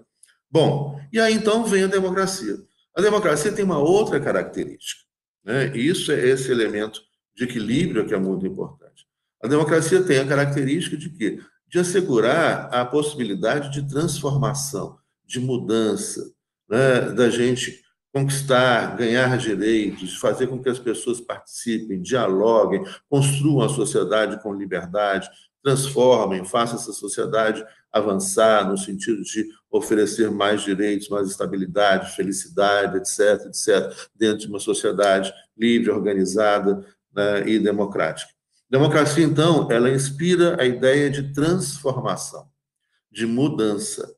Speaker 1: Bom, e aí então vem a democracia. A democracia tem uma outra característica, né, e isso é esse elemento de equilíbrio que é muito importante. A democracia tem a característica de que de assegurar a possibilidade de transformação, de mudança, né, da gente conquistar, ganhar direitos, fazer com que as pessoas participem, dialoguem, construam a sociedade com liberdade, transformem, façam essa sociedade avançar no sentido de oferecer mais direitos, mais estabilidade, felicidade, etc., etc., dentro de uma sociedade livre, organizada, né, e democrática. Democracia, então, ela inspira a ideia de transformação, de mudança.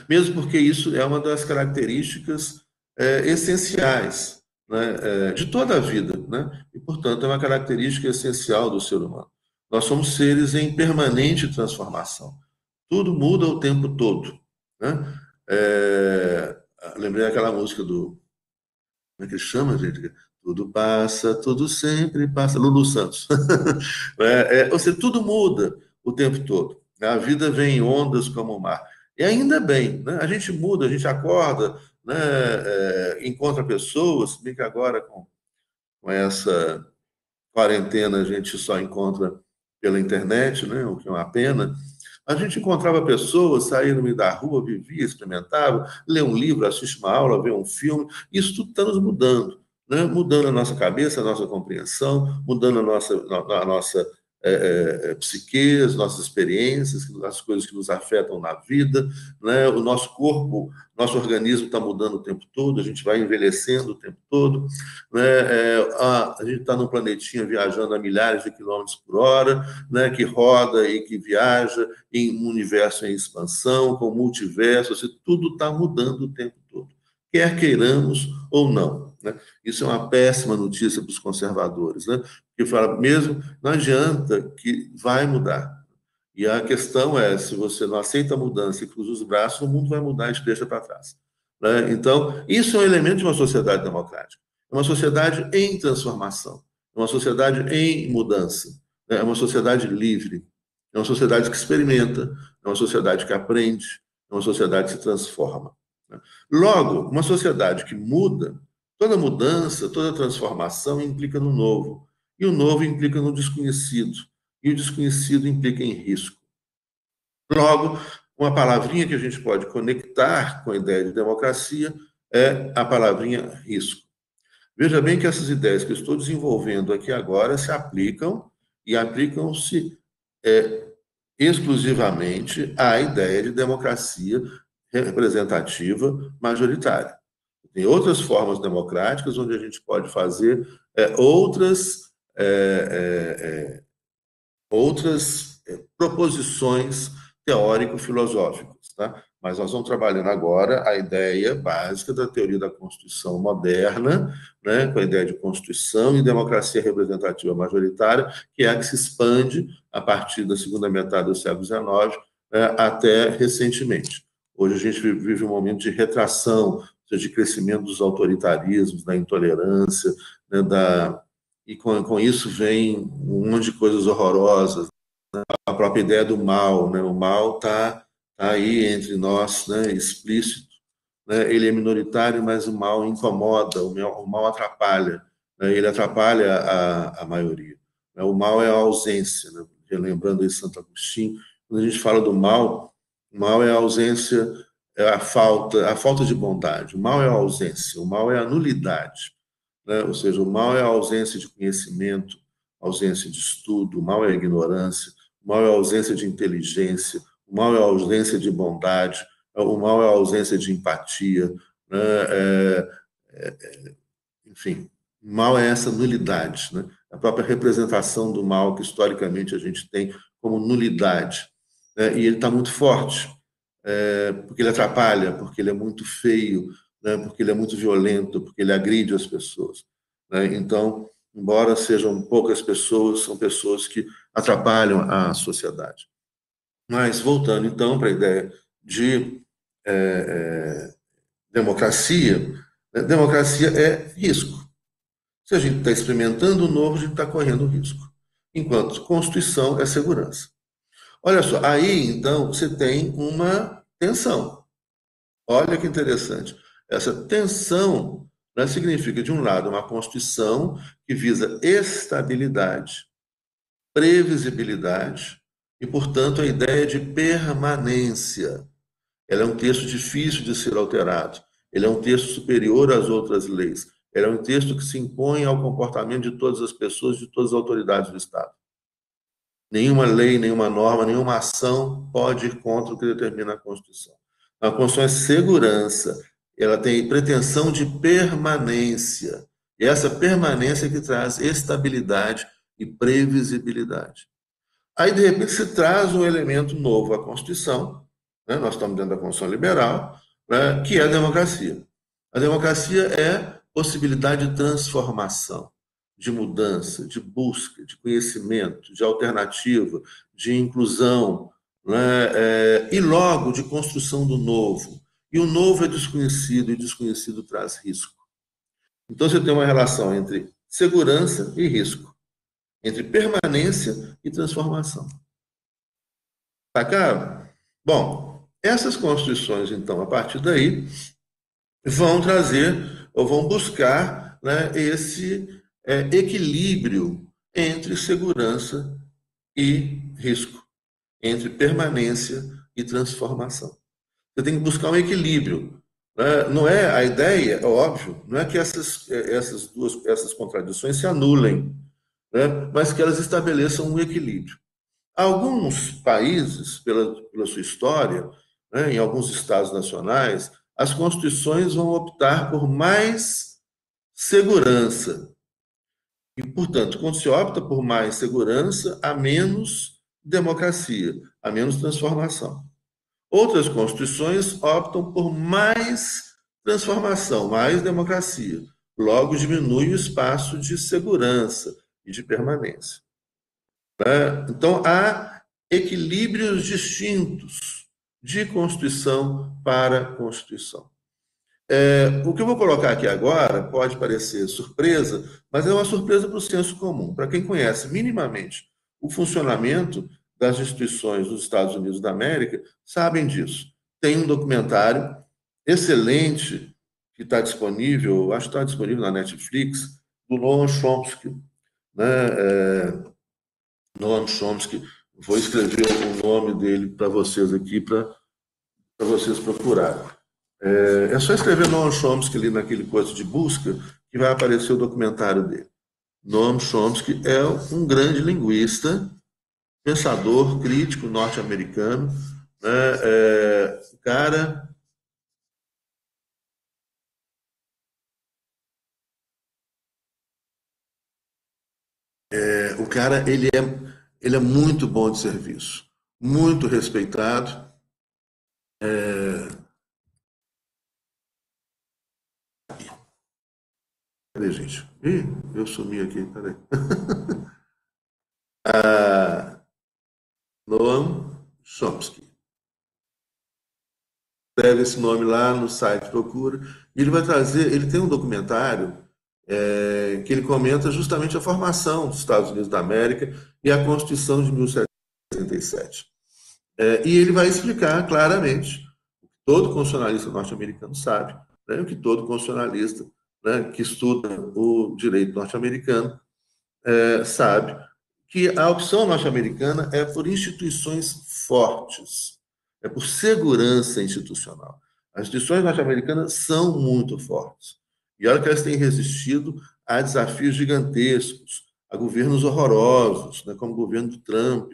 Speaker 1: Mesmo porque isso é uma das características essenciais, né, de toda a vida, né? E, portanto, é uma característica essencial do ser humano. Nós somos seres em permanente transformação. Tudo muda o tempo todo, né? É, lembrei aquela música do... Como é que chama, gente? Tudo passa, tudo sempre passa. Lulu Santos. Ou seja, tudo muda o tempo todo. A vida vem em ondas como o mar. E ainda bem, né? A gente muda, a gente acorda, né? Encontra pessoas, se bem que agora com essa quarentena a gente só encontra pela internet, né? O que é uma pena. A gente encontrava pessoas, saía no meio da rua, vivia, experimentava, lê um livro, assiste uma aula, vê um filme. Isso tudo está nos mudando, né? Mudando a nossa cabeça, a nossa compreensão, mudando a nossa psique, as nossas experiências, as coisas que nos afetam na vida, né? O nosso corpo, nosso organismo está mudando o tempo todo, a gente vai envelhecendo o tempo todo, né? A gente está num planetinha viajando a milhares de quilômetros por hora, né? Que roda e que viaja em um universo em expansão, com multiverso, assim, tudo está mudando o tempo todo, quer queiramos ou não, né? Isso é uma péssima notícia para os conservadores, né? Que fala mesmo, não adianta que vai mudar. E a questão é, se você não aceita a mudança e cruza os braços, o mundo vai mudar e te deixa para trás, né? Então, isso é um elemento de uma sociedade democrática. É uma sociedade em transformação, é uma sociedade em mudança, né? É uma sociedade livre, é uma sociedade que experimenta, é uma sociedade que aprende, é uma sociedade que se transforma, né? Logo, uma sociedade que muda, toda mudança, toda transformação implica no novo. E o novo implica no desconhecido. E o desconhecido implica em risco. Logo, uma palavrinha que a gente pode conectar com a ideia de democracia é a palavrinha risco. Veja bem que essas ideias que eu estou desenvolvendo aqui agora se aplicam e aplicam-se exclusivamente à ideia de democracia representativa majoritária. Tem outras formas democráticas onde a gente pode fazer outras proposições teórico-filosóficas, tá? Mas nós estamos trabalhando agora a ideia básica da teoria da Constituição moderna, né, com a ideia de Constituição e democracia representativa majoritária, que é a que se expande a partir da segunda metade do século XIX, né, até recentemente. Hoje a gente vive um momento de retração, ou seja, de crescimento dos autoritarismos, da intolerância, né, e com isso vem um monte de coisas horrorosas, a própria ideia do mal, né? O mal tá aí entre nós, né? Explícito, né? Ele é minoritário, mas o mal incomoda, o mal atrapalha, né? Ele atrapalha a maioria, né? O mal é a ausência, né? Relembrando aí Santo Agostinho, quando a gente fala do mal, o mal é a ausência, é a falta de bondade. O mal é a ausência, o mal é a nulidade, né? Ou seja, o mal é a ausência de conhecimento, a ausência de estudo, o mal é a ignorância, o mal é a ausência de inteligência, o mal é a ausência de bondade, o mal é a ausência de empatia, né? Enfim, o mal é essa nulidade, né? A própria representação do mal que historicamente a gente tem como nulidade, né? E ele está muito forte, porque ele atrapalha, porque ele é muito feio, né? Porque ele é muito violento, porque ele agride as pessoas, né? Então, embora sejam poucas pessoas, são pessoas que atrapalham a sociedade. Mas, voltando então para a ideia de democracia, né? Democracia é risco. Se a gente está experimentando o novo, a gente está correndo risco. Enquanto Constituição é segurança. Olha só, aí então você tem uma tensão. Olha que interessante. Essa tensão, né, significa, de um lado, uma Constituição que visa estabilidade, previsibilidade e, portanto, a ideia de permanência. Ela é um texto difícil de ser alterado. Ele é um texto superior às outras leis. Ele é um texto que se impõe ao comportamento de todas as pessoas, de todas as autoridades do Estado. Nenhuma lei, nenhuma norma, nenhuma ação pode ir contra o que determina a Constituição. A Constituição é segurança, ela tem pretensão de permanência. E essa permanência que traz estabilidade e previsibilidade. Aí, de repente, se traz um elemento novo à Constituição, né? Nós estamos dentro da Constituição Liberal, né? Que é a democracia. A democracia é possibilidade de transformação, de mudança, de busca, de conhecimento, de alternativa, de inclusão, né? E logo de construção do novo. E o novo é desconhecido, e desconhecido traz risco. Então você tem uma relação entre segurança e risco, entre permanência e transformação. Sacado? Bom, essas constituições, então, a partir daí, vão trazer ou vão buscar, né, esse equilíbrio entre segurança e risco, entre permanência e transformação. Você tem que buscar um equilíbrio, né? Não é a ideia, é óbvio, não é que essas contradições se anulem, né? Mas que elas estabeleçam um equilíbrio. Alguns países, pela sua história, né, em alguns estados nacionais, as constituições vão optar por mais segurança. E, portanto, quando se opta por mais segurança, há menos democracia, há menos transformação. Outras constituições optam por mais transformação, mais democracia. Logo, diminui o espaço de segurança e de permanência. Né? Então, há equilíbrios distintos de Constituição para Constituição. O que eu vou colocar aqui agora pode parecer surpresa, mas é uma surpresa para o senso comum. Para quem conhece minimamente o funcionamento das instituições dos Estados Unidos da América, sabem disso. Tem um documentário excelente que está disponível, acho que está disponível na Netflix, do Noam Chomsky, né? Noam Chomsky, vou escrever o nome dele para vocês aqui, para vocês procurarem. É só escrever Noam Chomsky ali naquele coisa de busca que vai aparecer o documentário dele. Noam Chomsky é um grande linguista, pensador, crítico norte-americano, né? O cara ele é muito bom de serviço, muito respeitado. Cadê, gente? Ih, eu sumi aqui, peraí. Noam Chomsky. Escreve esse nome lá no site, procura. E ele vai trazer, ele tem um documentário que ele comenta justamente a formação dos Estados Unidos da América e a Constituição de 1787. E ele vai explicar claramente, o que todo constitucionalista norte-americano sabe, né, o que todo constitucionalista, né, que estuda o direito norte-americano sabe, que a opção norte-americana é por instituições fortes, é por segurança institucional. As instituições norte-americanas são muito fortes. E olha que elas têm resistido a desafios gigantescos, a governos horrorosos, né, como o governo do Trump,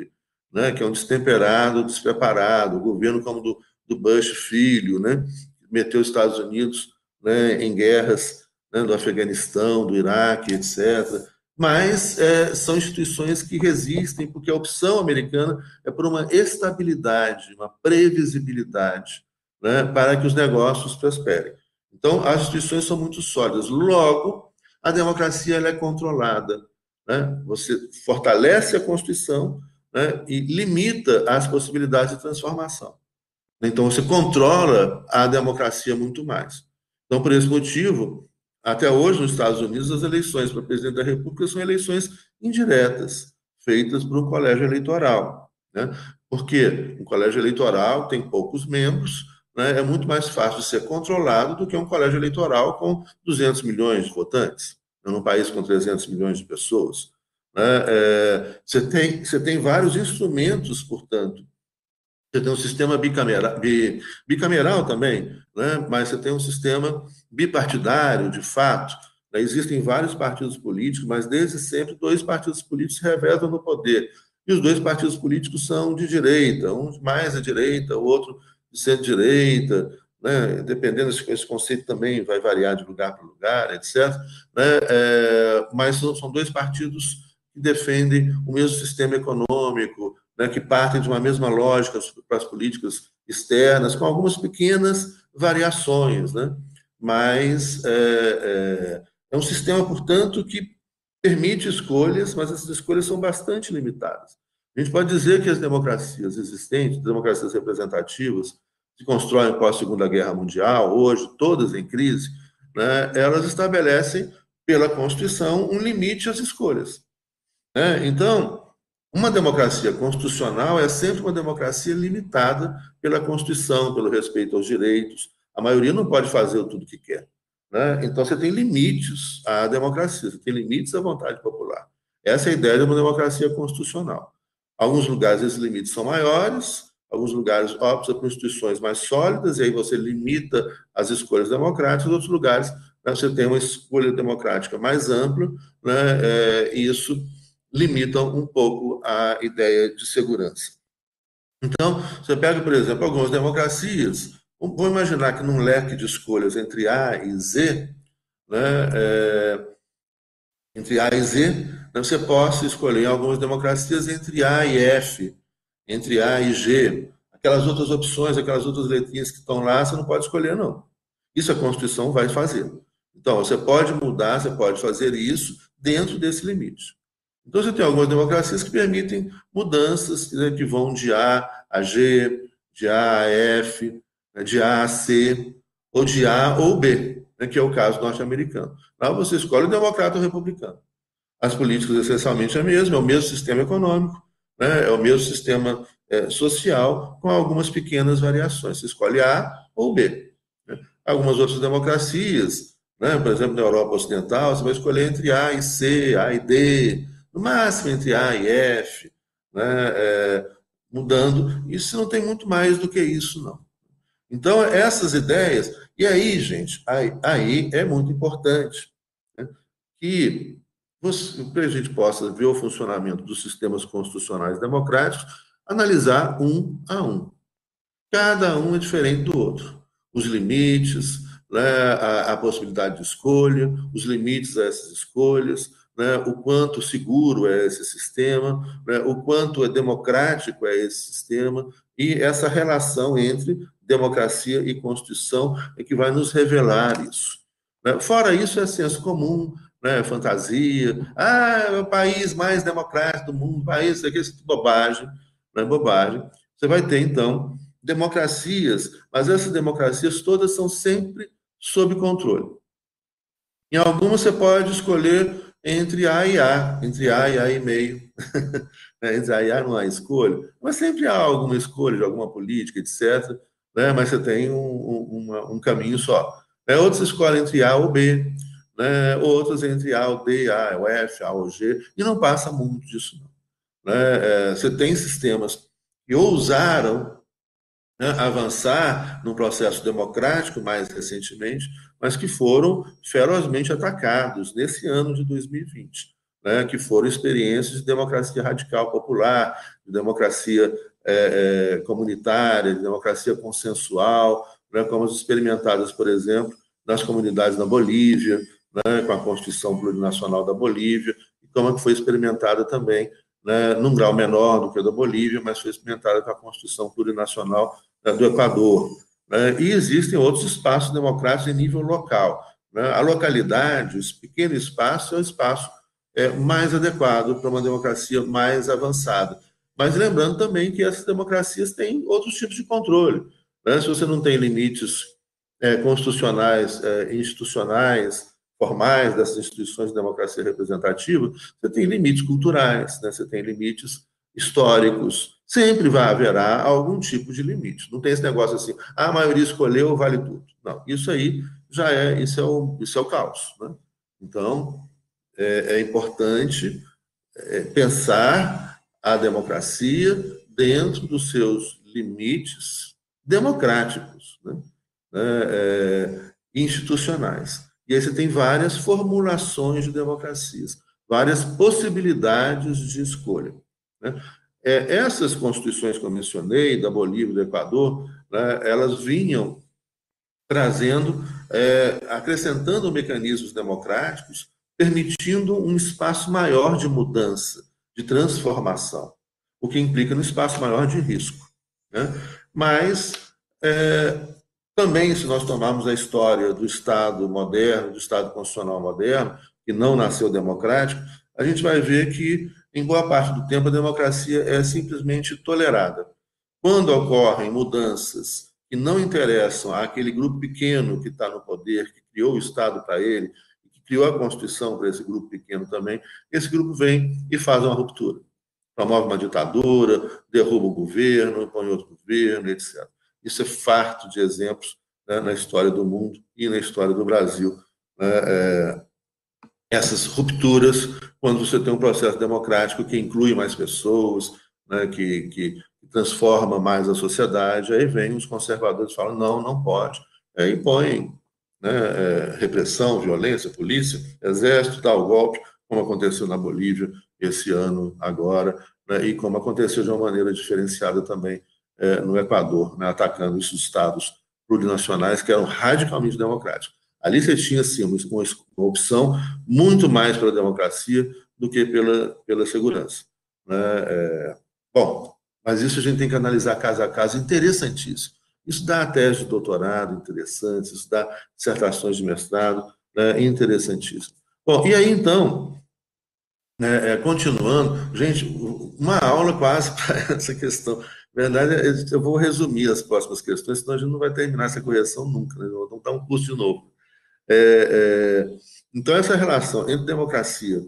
Speaker 1: né, que é um destemperado, despreparado, o governo como do Bush filho, né, que meteu os Estados Unidos, né, em guerras, né, do Afeganistão, do Iraque, etc. Mas são instituições que resistem, porque a opção americana é por uma estabilidade, uma previsibilidade, né, para que os negócios prosperem. Então, as instituições são muito sólidas. Logo, a democracia ela é controlada. Né? Você fortalece a Constituição, né, e limita as possibilidades de transformação. Então, você controla a democracia muito mais. Então, por esse motivo, até hoje, nos Estados Unidos, as eleições para presidente da República são eleições indiretas, feitas por um colégio eleitoral. Né? Porque um colégio eleitoral tem poucos membros, né? É muito mais fácil de ser controlado do que um colégio eleitoral com 200 milhões de votantes, num país com 300 milhões de pessoas. Né? Você tem vários instrumentos, portanto. Você tem um sistema bicameral também, né? Mas você tem um sistema bipartidário, de fato. Né? Existem vários partidos políticos, mas desde sempre dois partidos políticos se revezam no poder. E os dois partidos políticos são de direita, um mais à direita, o outro de centro-direita, né? Dependendo, esse conceito também vai variar de lugar para lugar, etc. Né? Mas são dois partidos que defendem o mesmo sistema econômico, né, que partem de uma mesma lógica para as políticas externas, com algumas pequenas variações, né? Mas é um sistema, portanto, que permite escolhas, mas essas escolhas são bastante limitadas. A gente pode dizer que as democracias existentes, democracias representativas, que constroem pós-Segunda Guerra Mundial, hoje, todas em crise, né, elas estabelecem, pela Constituição, um limite às escolhas. Né? Então, uma democracia constitucional é sempre uma democracia limitada pela Constituição, pelo respeito aos direitos. A maioria não pode fazer tudo o que quer. Né? Então, você tem limites à democracia, você tem limites à vontade popular. Essa é a ideia de uma democracia constitucional. Alguns lugares esses limites são maiores, alguns lugares optam por instituições mais sólidas, e aí você limita as escolhas democráticas, em outros lugares, né, você tem uma escolha democrática mais ampla, né, e isso limita um pouco a ideia de segurança. Então, você pega, por exemplo, algumas democracias, vou imaginar que num leque de escolhas entre A e Z, né, entre A e Z, né, você possa escolher em algumas democracias entre A e F, entre A e G. Aquelas outras opções, aquelas outras letrinhas que estão lá, você não pode escolher, não. Isso a Constituição vai fazer. Então, você pode mudar, você pode fazer isso dentro desse limite. Então, você tem algumas democracias que permitem mudanças, né, que vão de A a G, de A a F, né, de A a C, ou de A ou B, né, que é o caso norte-americano. Lá você escolhe o democrata ou o republicano. As políticas, essencialmente, é o mesmo sistema econômico, né, é o mesmo sistema social, com algumas pequenas variações. Você escolhe A ou B. Né? Algumas outras democracias, né, por exemplo, na Europa Ocidental, você vai escolher entre A e C, A e D, no máximo entre A e F, né, mudando. Isso não tem muito mais do que isso, não. Então, essas ideias, e aí, gente, aí é muito importante, né, que para a gente possa ver o funcionamento dos sistemas constitucionais democráticos, analisar um a um. Cada um é diferente do outro. Os limites, né, a possibilidade de escolha, os limites a essas escolhas, né, o quanto seguro é esse sistema, né, o quanto é democrático é esse sistema, e essa relação entre democracia e Constituição é que vai nos revelar isso. Né? Fora isso, é senso comum, né, fantasia. Ah, é o país mais democrático do mundo, país, isso aqui é bobagem, não é bobagem. Você vai ter, então, democracias, mas essas democracias todas são sempre sob controle. Em algumas você pode escolher entre A e A, entre A e A e meio. Entre A e A não há escolha, mas sempre há alguma escolha de alguma política, etc. Né? Mas você tem um caminho só. Outros escolhem entre A ou B, né? Outros entre A ou D, A ou F, A ou G, e não passa muito disso, não. Né? Você tem sistemas que ousaram, né, avançar num processo democrático mais recentemente, mas que foram ferozmente atacados nesse ano de 2020, né, que foram experiências de democracia radical popular, de democracia comunitária, de democracia consensual, né, como as experimentadas, por exemplo, nas comunidades na Bolívia, né, com a Constituição Plurinacional da Bolívia, e como foi experimentada também, né, num grau menor do que a da Bolívia, mas foi experimentada com a Constituição Plurinacional do Equador. Né? E existem outros espaços democráticos em nível local. Né? A localidade, esse pequeno espaço, é o espaço mais adequado para uma democracia mais avançada. Mas lembrando também que essas democracias têm outros tipos de controle. Né? Se você não tem limites constitucionais, institucionais, formais dessas instituições de democracia representativa, você tem limites culturais, né? Você tem limites históricos, sempre vai haverá algum tipo de limite. Não tem esse negócio assim, a maioria escolheu, vale tudo. Não, isso aí já isso é o caos. Né? Então, é importante pensar a democracia dentro dos seus limites democráticos, né? Institucionais. E aí você tem várias formulações de democracias, várias possibilidades de escolha. Né? Essas constituições que eu mencionei, da Bolívia e do Equador, né, elas vinham trazendo, acrescentando mecanismos democráticos, permitindo um espaço maior de mudança, de transformação. o que implica no espaço maior de risco, né? Mas também, se nós tomarmos a história do Estado moderno, do Estado constitucional moderno, que não nasceu democrático, a gente vai ver que, em boa parte do tempo, a democracia é simplesmente tolerada. Quando ocorrem mudanças que não interessam àquele grupo pequeno que está no poder, que criou o Estado para ele, que criou a Constituição para esse grupo pequeno também, esse grupo vem e faz uma ruptura. Promove uma ditadura, derruba o governo, põe outro governo, etc. Isso é farto de exemplos, né, na história do mundo e na história do Brasil, né? Essas rupturas, quando você tem um processo democrático que inclui mais pessoas, né, que transforma mais a sociedade, aí vem os conservadores e falam, não, não pode. Aí põem, né, repressão, violência, polícia, exército, dá o golpe, como aconteceu na Bolívia esse ano agora, né, e como aconteceu de uma maneira diferenciada também no Equador, né, atacando esses estados plurinacionais que eram radicalmente democráticos. Ali você tinha, sim, uma opção muito mais pela democracia do que pela segurança, né? Bom, mas isso a gente tem que analisar caso a caso, interessantíssimo. Isso dá tese de doutorado interessante, isso dá dissertações de mestrado, né, interessantíssimo. Bom, e aí então, continuando, gente, uma aula quase para essa questão. Na verdade, eu vou resumir as próximas questões, senão a gente não vai terminar essa correção nunca, né? Vamos dar um curso de novo. Então, essa relação entre democracia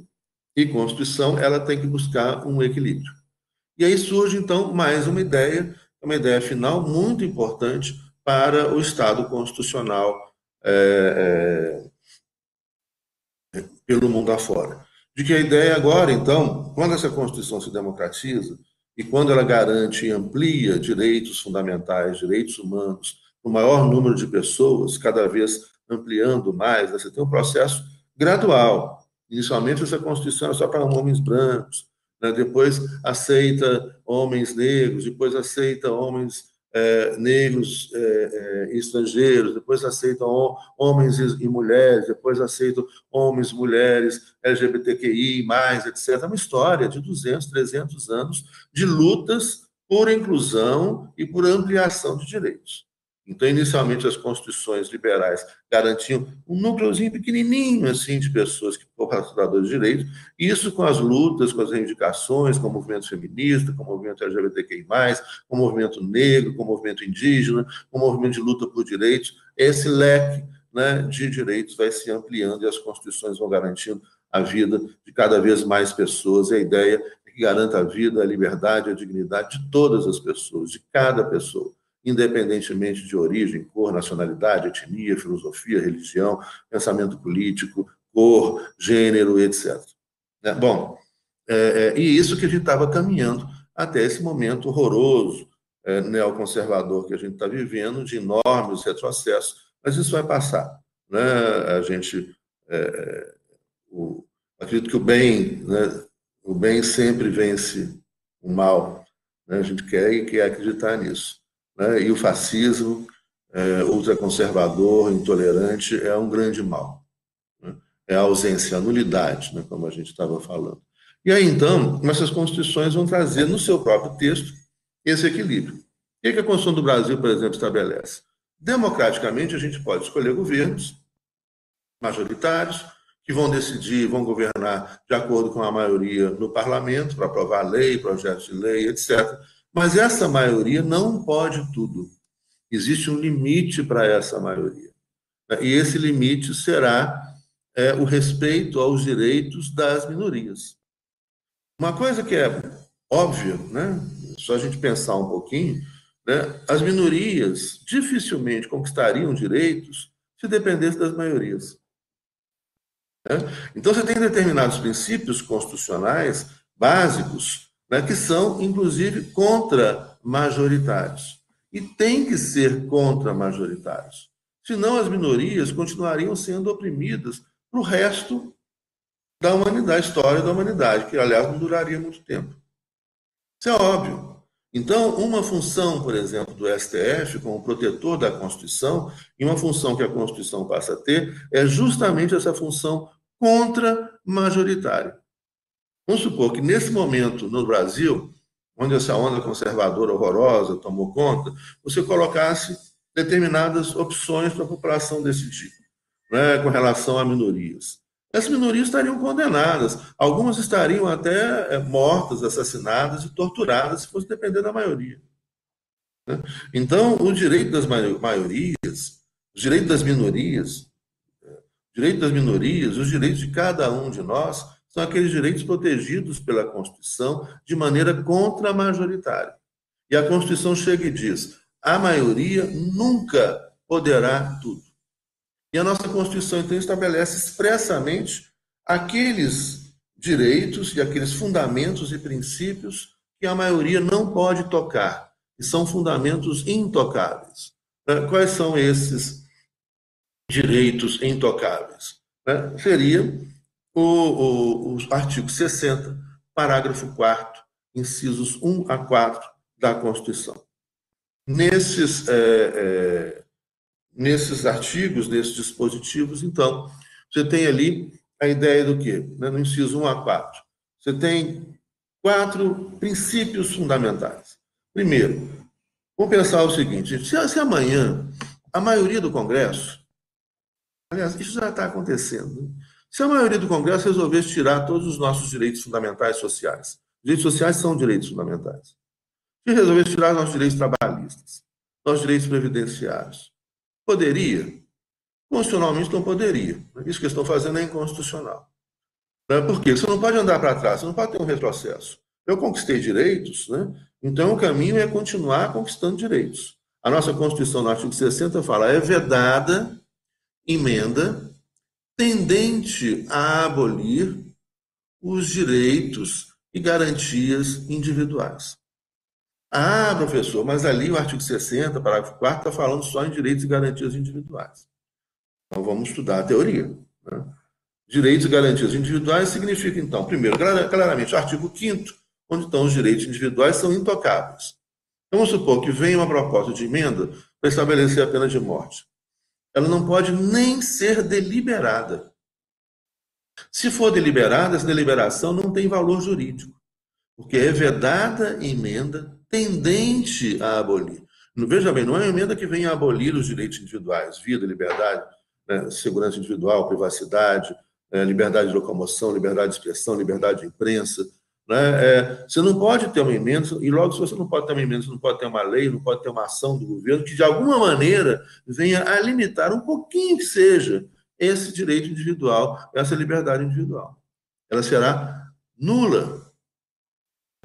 Speaker 1: e Constituição, ela tem que buscar um equilíbrio. E aí surge, então, mais uma ideia final muito importante para o Estado constitucional pelo mundo afora. De que a ideia agora, então, quando essa Constituição se democratiza e quando ela garante e amplia direitos fundamentais, direitos humanos, o maior número de pessoas, cada vez ampliando mais, você tem um processo gradual. Inicialmente, essa Constituição é só para homens brancos, né? Depois aceita homens negros, depois aceita homens negros estrangeiros, depois aceitam homens e mulheres, depois aceitam homens, mulheres, LGBTQI, etc. É uma história de 200, 300 anos de lutas por inclusão e por ampliação de direitos. Então, inicialmente, as constituições liberais garantiam um núcleozinho pequenininho assim, de pessoas que foram portadores de direitos, isso com as lutas, com as reivindicações, com o movimento feminista, com o movimento LGBTQI+, com o movimento negro, com o movimento indígena, com o movimento de luta por direitos. Esse leque, né, de direitos vai se ampliando e as constituições vão garantindo a vida de cada vez mais pessoas. E a ideia é que garanta a vida, a liberdade, a dignidade de todas as pessoas, de cada pessoa, independentemente de origem, cor, nacionalidade, etnia, filosofia, religião, pensamento político, cor, gênero, etc. Bom, e isso que a gente estava caminhando até esse momento horroroso, neoconservador que a gente está vivendo, de enormes retrocessos, mas isso vai passar, né? A gente, acredito que o bem sempre vence o mal, né? A gente quer acreditar nisso, né? E o fascismo ultraconservador, intolerante, é um grande mal, né? É a ausência, a nulidade, né? Como a gente estava falando. E aí, então, essas constituições vão trazer no seu próprio texto esse equilíbrio. O que a Constituição do Brasil, por exemplo, estabelece? Democraticamente, a gente pode escolher governos majoritários que vão decidir, vão governar de acordo com a maioria no parlamento, para aprovar lei, projetos de lei, etc. Mas essa maioria não pode tudo. Existe um limite para essa maioria. E esse limite será o respeito aos direitos das minorias. Uma coisa que é óbvia, né? Só a gente pensar um pouquinho, né? As minorias dificilmente conquistariam direitos se dependesse das maiorias, né? Então, você tem determinados princípios constitucionais básicos, né, que são, inclusive, contra-majoritários. E tem que ser contra-majoritários. Senão, as minorias continuariam sendo oprimidas para o resto da humanidade, história da humanidade, que, aliás, não duraria muito tempo. Isso é óbvio. Então, uma função, por exemplo, do STF, como protetor da Constituição, e uma função que a Constituição passa a ter, é justamente essa função contra-majoritária. Vamos supor que, nesse momento, no Brasil, onde essa onda conservadora horrorosa tomou conta, você colocasse determinadas opções para a população decidir, né, com relação a minorias. Essas minorias estariam condenadas, algumas estariam até mortas, assassinadas e torturadas, se fosse depender da maioria. Né? Então, o direito das maiorias, o direito das minorias, o direito das minorias, os direitos de cada um de nós, são aqueles direitos protegidos pela Constituição de maneira contramajoritária. E a Constituição chega e diz: a maioria nunca poderá tudo. E a nossa Constituição, então, estabelece expressamente aqueles direitos e aqueles fundamentos e princípios que a maioria não pode tocar, que são fundamentos intocáveis. Quais são esses direitos intocáveis? Seria o artigo 60, parágrafo 4º, incisos 1 a 4 da Constituição. Nesses artigos, nesses dispositivos, então, você tem ali a ideia do quê? No inciso 1 a 4. Você tem 4 princípios fundamentais. Primeiro, vamos pensar o seguinte: se amanhã a maioria do Congresso, aliás, isso já está acontecendo, se a maioria do Congresso resolvesse tirar todos os nossos direitos fundamentais sociais, direitos sociais são direitos fundamentais, se resolvesse tirar nossos direitos trabalhistas, nossos direitos previdenciários, poderia? Constitucionalmente não poderia. Isso que estão fazendo é inconstitucional. Por quê? Você não pode andar para trás, você não pode ter um retrocesso. Eu conquistei direitos, né? Então o caminho é continuar conquistando direitos. A nossa Constituição, no artigo 60, fala: é vedada emenda tendente a abolir os direitos e garantias individuais. Ah, professor, mas ali o artigo 60, parágrafo 4º, está falando só em direitos e garantias individuais. Então vamos estudar a teoria. Né? Direitos e garantias individuais significa, então, primeiro, claramente, o artigo 5º, onde estão os direitos individuais são intocáveis. Então, vamos supor que venha uma proposta de emenda para estabelecer a pena de morte. Ela não pode nem ser deliberada. Se for deliberada, essa deliberação não tem valor jurídico, porque é vedada emenda tendente a abolir. Veja bem, não é uma emenda que venha a abolir os direitos individuais, vida, liberdade, né, segurança individual, privacidade, liberdade de locomoção, liberdade de expressão, liberdade de imprensa. Né? Você não pode ter uma emenda, e logo se você não pode ter uma emenda, você não pode ter uma lei, não pode ter uma ação do governo que de alguma maneira venha a limitar um pouquinho que seja esse direito individual, essa liberdade individual. Ela será nula.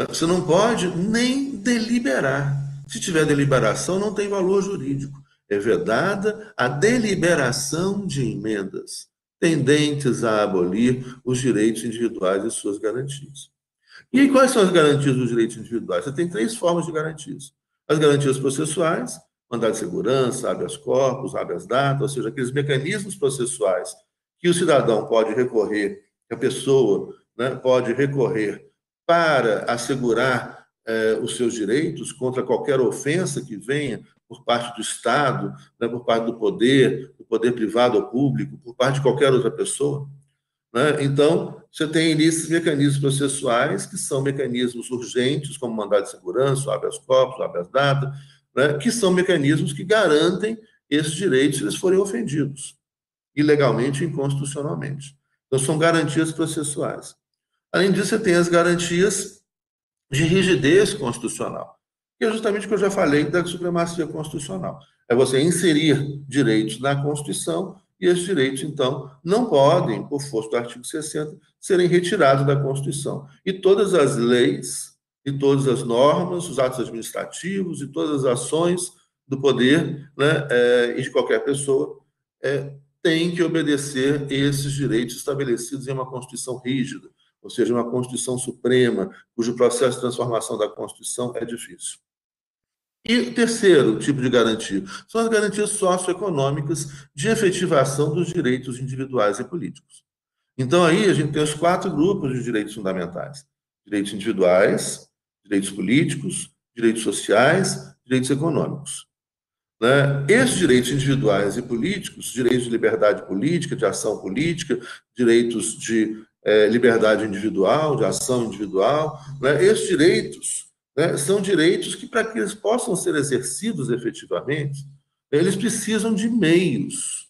Speaker 1: Você não pode nem deliberar. Se tiver deliberação, não tem valor jurídico. É vedada a deliberação de emendas tendentes a abolir os direitos individuais e suas garantias. E quais são as garantias dos direitos individuais? Você tem 3 formas de garantias. As garantias processuais, mandado de segurança, habeas corpus, habeas data, ou seja, aqueles mecanismos processuais que o cidadão pode recorrer, que a pessoa, né, pode recorrer para assegurar os seus direitos contra qualquer ofensa que venha por parte do Estado, né, por parte do poder privado ou público, por parte de qualquer outra pessoa. Né? Então, você tem esses mecanismos processuais, que são mecanismos urgentes, como mandado de segurança, o habeas corpus, o habeas data, né? Que são mecanismos que garantem esses direitos se eles forem ofendidos, ilegalmente e inconstitucionalmente. Então, são garantias processuais. Além disso, você tem as garantias de rigidez constitucional, que é justamente o que eu já falei da supremacia constitucional. É você inserir direitos na Constituição e esses direitos, então, não podem, por força do artigo 60, serem retirados da Constituição. E todas as leis, e todas as normas, os atos administrativos e todas as ações do poder, né, e de qualquer pessoa têm que obedecer esses direitos estabelecidos em uma Constituição rígida, ou seja, uma Constituição Suprema, cujo processo de transformação da Constituição é difícil. E o terceiro tipo de garantia são as garantias socioeconômicas de efetivação dos direitos individuais e políticos. Então, aí a gente tem os 4 grupos de direitos fundamentais: direitos individuais, direitos políticos, direitos sociais, direitos econômicos. Né? Esses direitos individuais e políticos, direitos de liberdade política, de ação política, direitos de liberdade individual, de ação individual, né? Esses direitos né, são direitos que, para que eles possam ser exercidos efetivamente, eles precisam de meios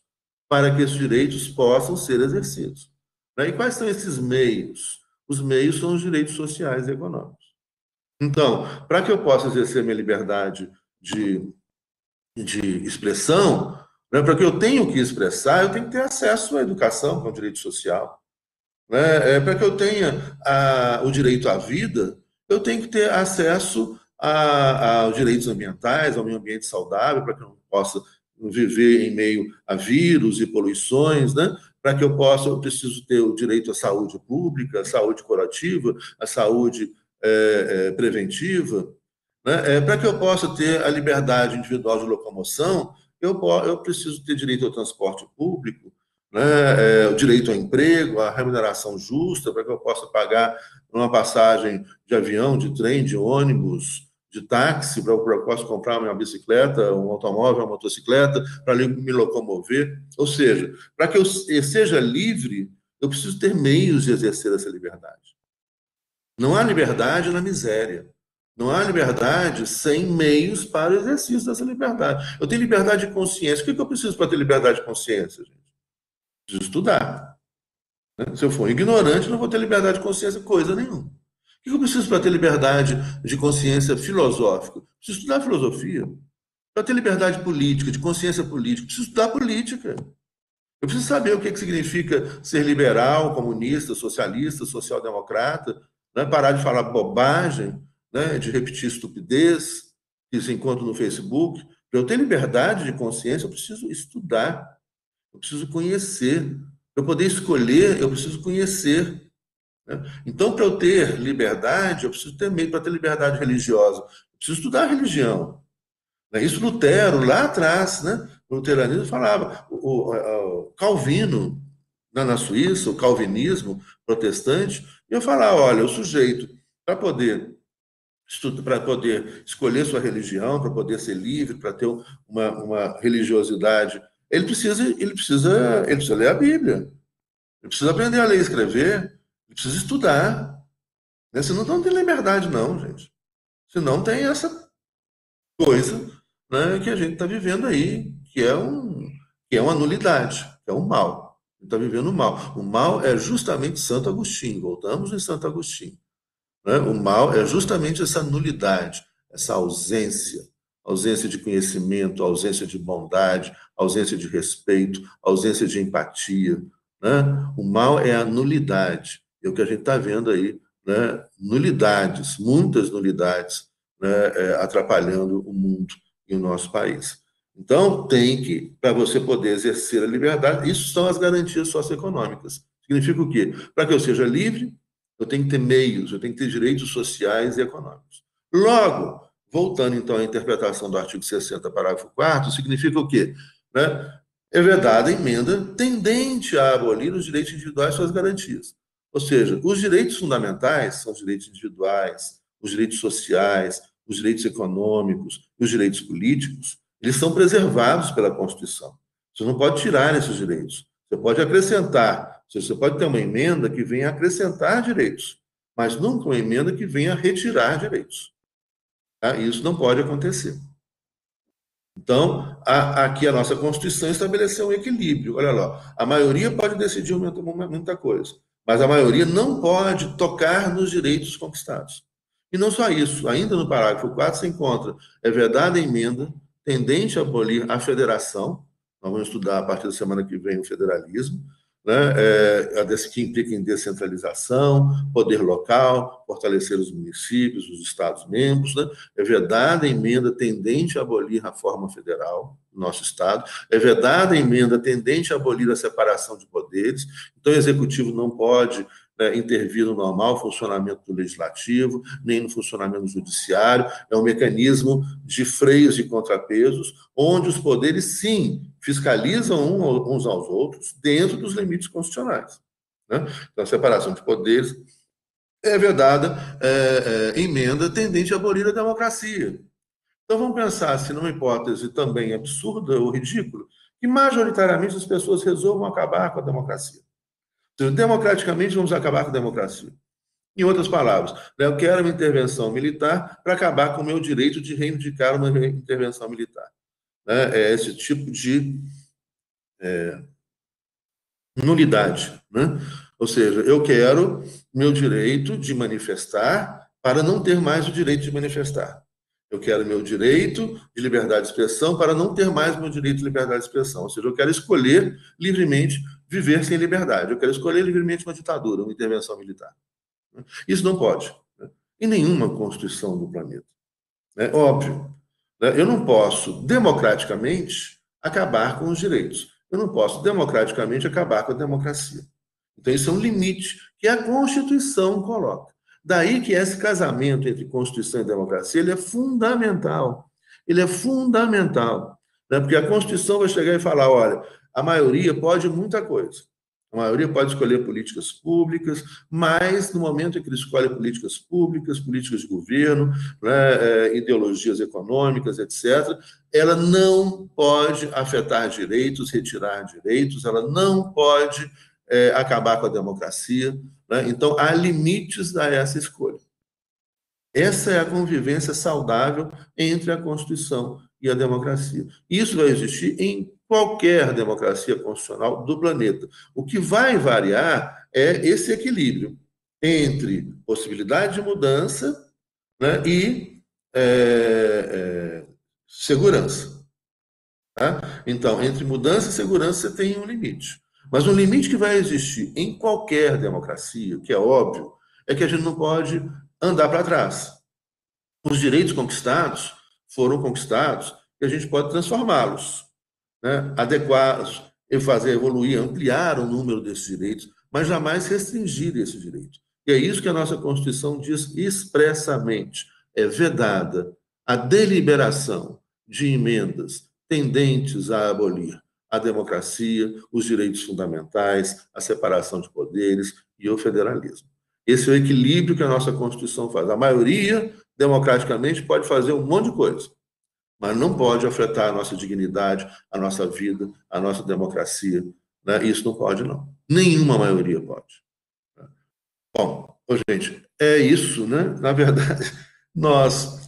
Speaker 1: para que esses direitos possam ser exercidos. Né? E quais são esses meios? Os meios são os direitos sociais e econômicos. Então, para que eu possa exercer minha liberdade de expressão, né, para que eu tenha o que expressar, eu tenho que ter acesso à educação, que é um direito social. Né? Para que eu tenha o direito à vida, eu tenho que ter acesso aos direitos ambientais, ao meio ambiente saudável, para que eu não possa viver em meio a vírus e poluições, né? Para que eu preciso ter o direito à saúde pública, à saúde curativa, à saúde preventiva, né? Para que eu possa ter a liberdade individual de locomoção, eu preciso ter direito ao transporte público, né? O direito ao emprego, a remuneração justa, para que eu possa pagar uma passagem de avião, de trem, de ônibus, de táxi, para que eu possa comprar uma bicicleta, um automóvel, uma motocicleta, para me locomover. Ou seja, para que eu seja livre, eu preciso ter meios de exercer essa liberdade. Não há liberdade na miséria. Não há liberdade sem meios para o exercício dessa liberdade. Eu tenho liberdade de consciência. O que eu preciso para ter liberdade de consciência, gente? Preciso estudar. Né? Se eu for ignorante, não vou ter liberdade de consciência coisa nenhuma. O que eu preciso para ter liberdade de consciência filosófica? Preciso estudar filosofia. Para ter liberdade política, de consciência política, preciso estudar política. Eu preciso saber o que significa ser liberal, comunista, socialista, social-democrata, né? Parar de falar bobagem, né? De repetir estupidez que se encontra no Facebook. Para eu ter liberdade de consciência, eu preciso estudar, eu preciso conhecer. Para eu poder escolher, eu preciso conhecer. Né? Então, para eu ter liberdade, eu preciso ter meio para ter liberdade religiosa. Eu preciso estudar a religião. Né? Isso Lutero, lá atrás, né? O luteranismo falava, o Calvino, na Suíça, o calvinismo protestante, ia falar, olha, o sujeito, para poder escolher sua religião, para poder ser livre, para ter uma religiosidade, ele precisa ler a Bíblia, ele precisa aprender a ler e escrever, ele precisa estudar. Né? Senão não tem liberdade, não, gente. Senão tem essa coisa, né, que a gente está vivendo aí, que é uma nulidade, que é um mal. A gente está vivendo o mal. O mal é justamente Santo Agostinho. Voltamos em Santo Agostinho. Né? O mal é justamente essa nulidade, essa ausência de conhecimento, ausência de bondade, ausência de respeito, ausência de empatia. Né? O mal é a nulidade. É o que a gente está vendo aí, né? Nulidades, muitas nulidades, né? Atrapalhando o mundo e o nosso país. Então, para você poder exercer a liberdade, isso são as garantias socioeconômicas. Significa o quê? Para que eu seja livre, eu tenho que ter meios, eu tenho que ter direitos sociais e econômicos. Logo, voltando então à interpretação do artigo 60, parágrafo 4º, significa o quê? Né? É vedada a emenda tendente a abolir os direitos individuais e suas garantias. Ou seja, os direitos fundamentais são os direitos individuais, os direitos sociais, os direitos econômicos e os direitos políticos, eles são preservados pela Constituição. Você não pode tirar esses direitos. Você pode acrescentar. Você pode ter uma emenda que venha acrescentar direitos, mas nunca uma emenda que venha retirar direitos. Tá? Isso não pode acontecer. Então, aqui a nossa Constituição estabeleceu um equilíbrio. Olha lá, a maioria pode decidir muita coisa, mas a maioria não pode tocar nos direitos conquistados. E não só isso, ainda no parágrafo 4 se encontra, é vedada a emenda tendente a abolir a federação, nós vamos estudar a partir da semana que vem o federalismo, né? Que implica em descentralização, poder local, fortalecer os municípios, os Estados-membros, né? É vedada a emenda tendente a abolir a forma federal do nosso Estado, é vedada a emenda tendente a abolir a separação de poderes, então o Executivo não pode, né, intervir no normal funcionamento do Legislativo, nem no funcionamento do Judiciário, é um mecanismo de freios e contrapesos, onde os poderes, sim, fiscalizam uns aos outros dentro dos limites constitucionais. Né? Então, a separação de poderes é vedada emenda tendente a abolir a democracia. Então, vamos pensar se numa hipótese também absurda ou ridícula, que majoritariamente as pessoas resolvam acabar com a democracia. Democraticamente, vamos acabar com a democracia. Em outras palavras, né, eu quero uma intervenção militar para acabar com o meu direito de reivindicar uma intervenção militar. Né? É esse tipo de nulidade. Né? Ou seja, eu quero meu direito de manifestar para não ter mais o direito de manifestar. Eu quero meu direito de liberdade de expressão para não ter mais meu direito de liberdade de expressão. Ou seja, eu quero escolher livremente viver sem liberdade. Eu quero escolher livremente uma ditadura, uma intervenção militar. Isso não pode. Né? Em nenhuma constituição do planeta. É óbvio. Né? Eu não posso, democraticamente, acabar com os direitos. Eu não posso, democraticamente, acabar com a democracia. Então, isso é um limite que a Constituição coloca. Daí que esse casamento entre Constituição e democracia ele é fundamental. Ele é fundamental. Né? Porque a Constituição vai chegar e falar, olha, a maioria pode muita coisa. A maioria pode escolher políticas públicas, mas no momento em que ele escolhe políticas públicas, políticas de governo, né, ideologias econômicas, etc., ela não pode afetar direitos, retirar direitos, ela não pode acabar com a democracia. Né? Então, há limites a essa escolha. Essa é a convivência saudável entre a Constituição e a democracia. Isso vai existir em qualquer democracia constitucional do planeta. O que vai variar é esse equilíbrio entre possibilidade de mudança, né, e segurança. Tá? Então, entre mudança e segurança você tem um limite. Mas um limite que vai existir em qualquer democracia, que é óbvio, é que a gente não pode andar para trás. Os direitos conquistados foram conquistados e a gente pode transformá-los, né? Adequá-los, fazer evoluir, ampliar o número desses direitos, mas jamais restringir esse direito. E é isso que a nossa Constituição diz expressamente. É vedada a deliberação de emendas tendentes a abolir a democracia, os direitos fundamentais, a separação de poderes e o federalismo. Esse é o equilíbrio que a nossa Constituição faz. A maioria, democraticamente, pode fazer um monte de coisa, mas não pode afetar a nossa dignidade, a nossa vida, a nossa democracia. Né? Isso não pode, não. Nenhuma maioria pode. Bom, gente, é isso, né? Na verdade, nós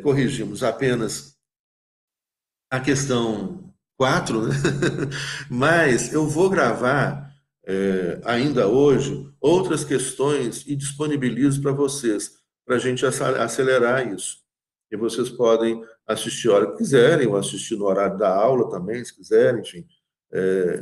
Speaker 1: corrigimos apenas a questão 4, né? Mas eu vou gravar ainda hoje outras questões e disponibilizo para vocês, para a gente acelerar isso. E vocês podem assistir a hora que quiserem, ou assistir no horário da aula também, se quiserem, enfim.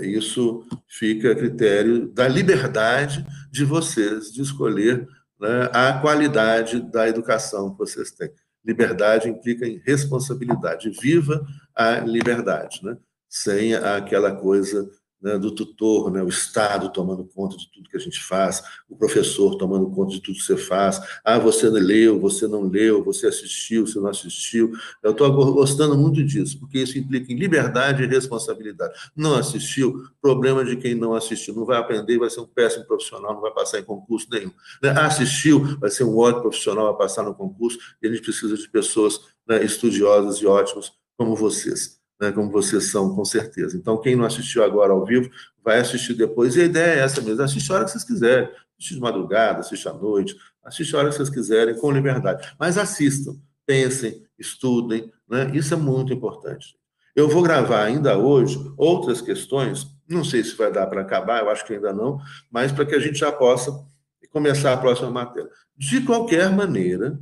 Speaker 1: Isso fica a critério da liberdade de vocês de escolher, né, a qualidade da educação que vocês têm. Liberdade implica em responsabilidade. Viva a liberdade, né? Sem aquela coisa, né, do tutor, né, o Estado tomando conta de tudo que a gente faz, o professor tomando conta de tudo que você faz. Ah, você leu, você não leu, você assistiu, você não assistiu. Eu estou gostando muito disso, porque isso implica em liberdade e responsabilidade. Não assistiu, problema de quem não assistiu. Não vai aprender, vai ser um péssimo profissional, não vai passar em concurso nenhum. Assistiu, vai ser um ótimo profissional, vai passar no concurso, e a gente precisa de pessoas, né, estudiosas e ótimas como vocês. Né, como vocês são, com certeza. Então, quem não assistiu agora ao vivo, vai assistir depois. E a ideia é essa mesmo, assiste a hora que vocês quiserem. Assiste de madrugada, assiste à noite, assiste a hora que vocês quiserem, com liberdade. Mas assistam, pensem, estudem, né? Isso é muito importante. Eu vou gravar ainda hoje outras questões, não sei se vai dar para acabar, eu acho que ainda não, mas para que a gente já possa começar a próxima matéria. De qualquer maneira,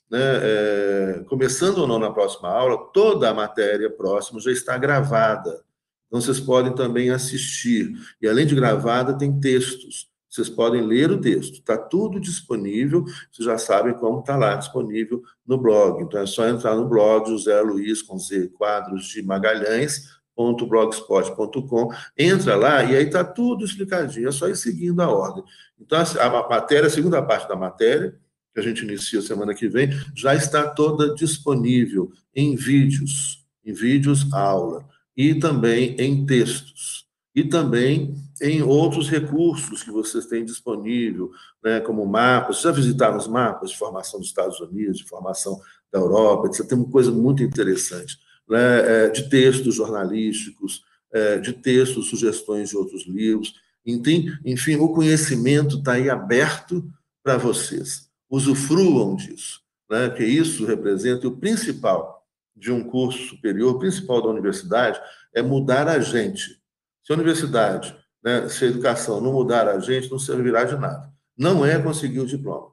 Speaker 1: né, começando ou não na próxima aula, toda a matéria próxima já está gravada. Então, vocês podem também assistir. E, além de gravada, tem textos. Vocês podem ler o texto. Está tudo disponível. Vocês já sabem como está lá disponível no blog. Então, é só entrar no blog José Luiz, com Z, Quadros de Magalhães.blogspot.com. Entra lá e aí está tudo explicadinho. É só ir seguindo a ordem. Então, a matéria, a segunda parte da matéria, que a gente inicia semana que vem, já está toda disponível em vídeos aula, e também em textos, e também em outros recursos que vocês têm disponível, né, como mapas. Já visitaram os mapas de formação dos Estados Unidos, de formação da Europa, etc. Tem uma coisa muito interessante, né, de textos jornalísticos, de textos, sugestões de outros livros. Enfim, o conhecimento está aí aberto, para vocês. Usufruam disso, né? Que isso representa o principal de um curso superior, o principal da universidade, é mudar a gente. Se a universidade, né, se a educação não mudar a gente, não servirá de nada. Não é conseguir o diploma.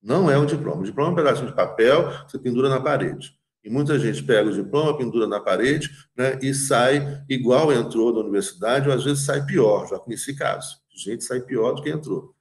Speaker 1: Não é um diploma. O diploma é um pedacinho de papel que você pendura na parede. E muita gente pega o diploma, pendura na parede, né, e sai igual entrou da universidade, ou às vezes sai pior. Já conheci casos. Gente sai pior do que entrou.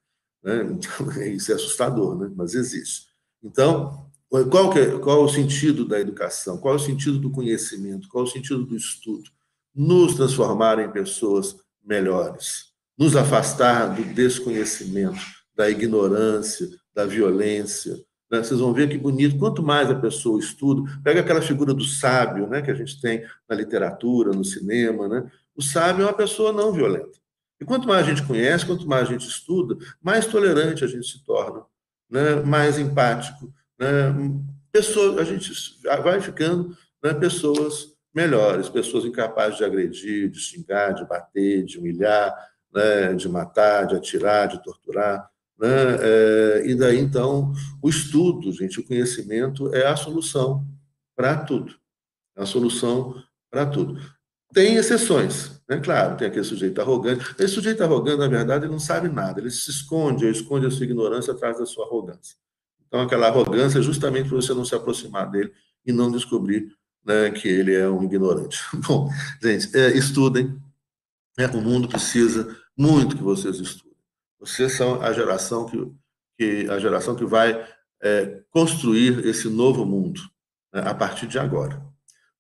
Speaker 1: Né? Então, isso é assustador, né? Mas existe. Então, qual é o sentido da educação? Qual é o sentido do conhecimento? Qual é o sentido do estudo? Nos transformar em pessoas melhores, nos afastar do desconhecimento, da ignorância, da violência. Né? Vocês vão ver que bonito, quanto mais a pessoa estuda, pega aquela figura do sábio, né, que a gente tem na literatura, no cinema, né? O sábio é uma pessoa não violenta. E quanto mais a gente conhece, quanto mais a gente estuda, mais tolerante a gente se torna, né? Mais empático, né? A gente vai ficando, né, pessoas melhores, pessoas incapazes de agredir, de xingar, de bater, de humilhar, né, de matar, de atirar, de torturar. Né? E daí, então, o estudo, gente, o conhecimento é a solução para tudo. É a solução para tudo. Tem exceções, né? Claro, tem aquele sujeito arrogante. Esse sujeito arrogante, na verdade, ele não sabe nada, ele se esconde, ele esconde a sua ignorância atrás da sua arrogância. Então, aquela arrogância é justamente para você não se aproximar dele e não descobrir, né, que ele é um ignorante. Bom, gente, estudem, né? O mundo precisa muito que vocês estudem. Vocês são a geração que vai construir esse novo mundo, né, a partir de agora.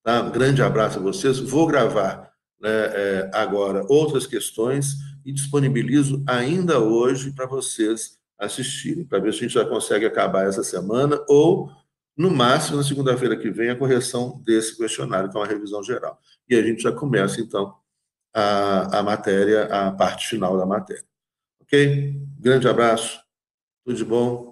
Speaker 1: Tá? Um grande abraço a vocês. Vou gravar, né, agora outras questões e disponibilizo ainda hoje para vocês assistirem, para ver se a gente já consegue acabar essa semana ou, no máximo, na segunda-feira que vem, a correção desse questionário, que é uma revisão geral. E a gente já começa, então, a matéria, a parte final da matéria. Ok? Grande abraço, tudo de bom.